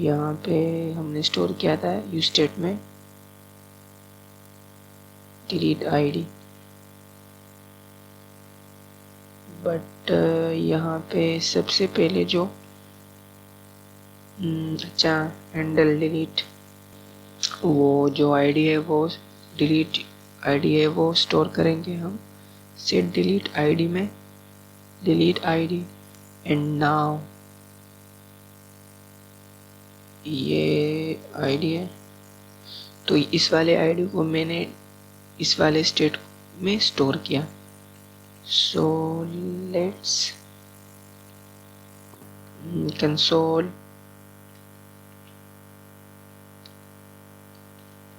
यहाँ पे हमने स्टोर किया था यूज स्टेट में डिलीट आईडी. बट यहाँ पे सबसे पहले जो अच्छा हैंडल डिलीट, वो जो आईडी है वो डिलीट आईडी है वो स्टोर करेंगे हम सेट डिलीट आईडी में, डिलीट आईडी. एंड नाउ ये आईडी है तो इस वाले आईडी को मैंने इस वाले स्टेट में स्टोर किया. So let's console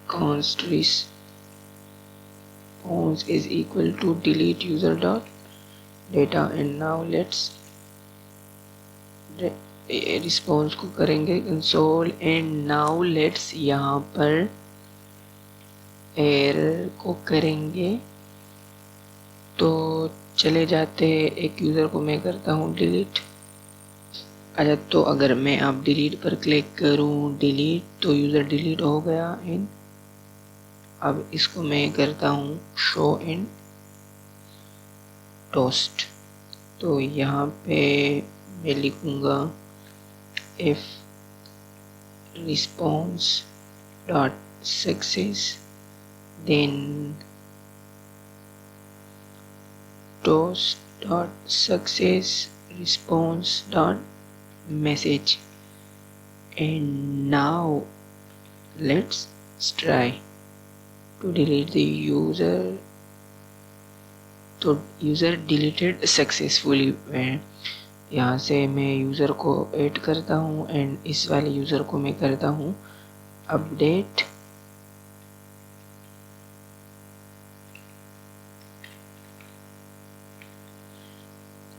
const response is equal to delete user dot data. And now let's response को करेंगे console. And now let's यहाँ पर एरर को करेंगे। तो चले जाते हैं, एक यूज़र को मैं करता हूँ डिलीट। अच्छा, तो अगर मैं अब डिलीट पर क्लिक करूँ, डिलीट, तो यूज़र डिलीट हो गया। इन अब इसको मैं करता हूँ शो इन टोस्ट। तो यहाँ पे मैं लिखूँगा if response dot success then toast dot success response dot message, and now let's try to delete the user। तो यूज़र डिलीटेड सक्सेसफुली। यहाँ से मैं यूज़र को ऐड करता हूँ एंड इस वाले यूज़र को मैं करता हूँ update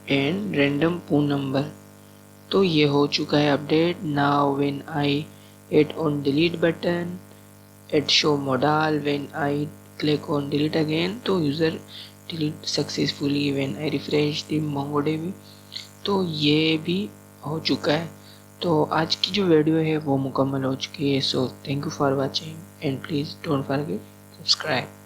and random phone number. तो ये हो चुका है update. Now when I hit on delete button, it show modal। When I click on delete again, तो user delete successfully. When I refresh the MongoDB, तो ये भी हो चुका है। तो आज की जो वीडियो है वो मुकम्मल हो चुकी है। So thank you for watching and please don't forget subscribe.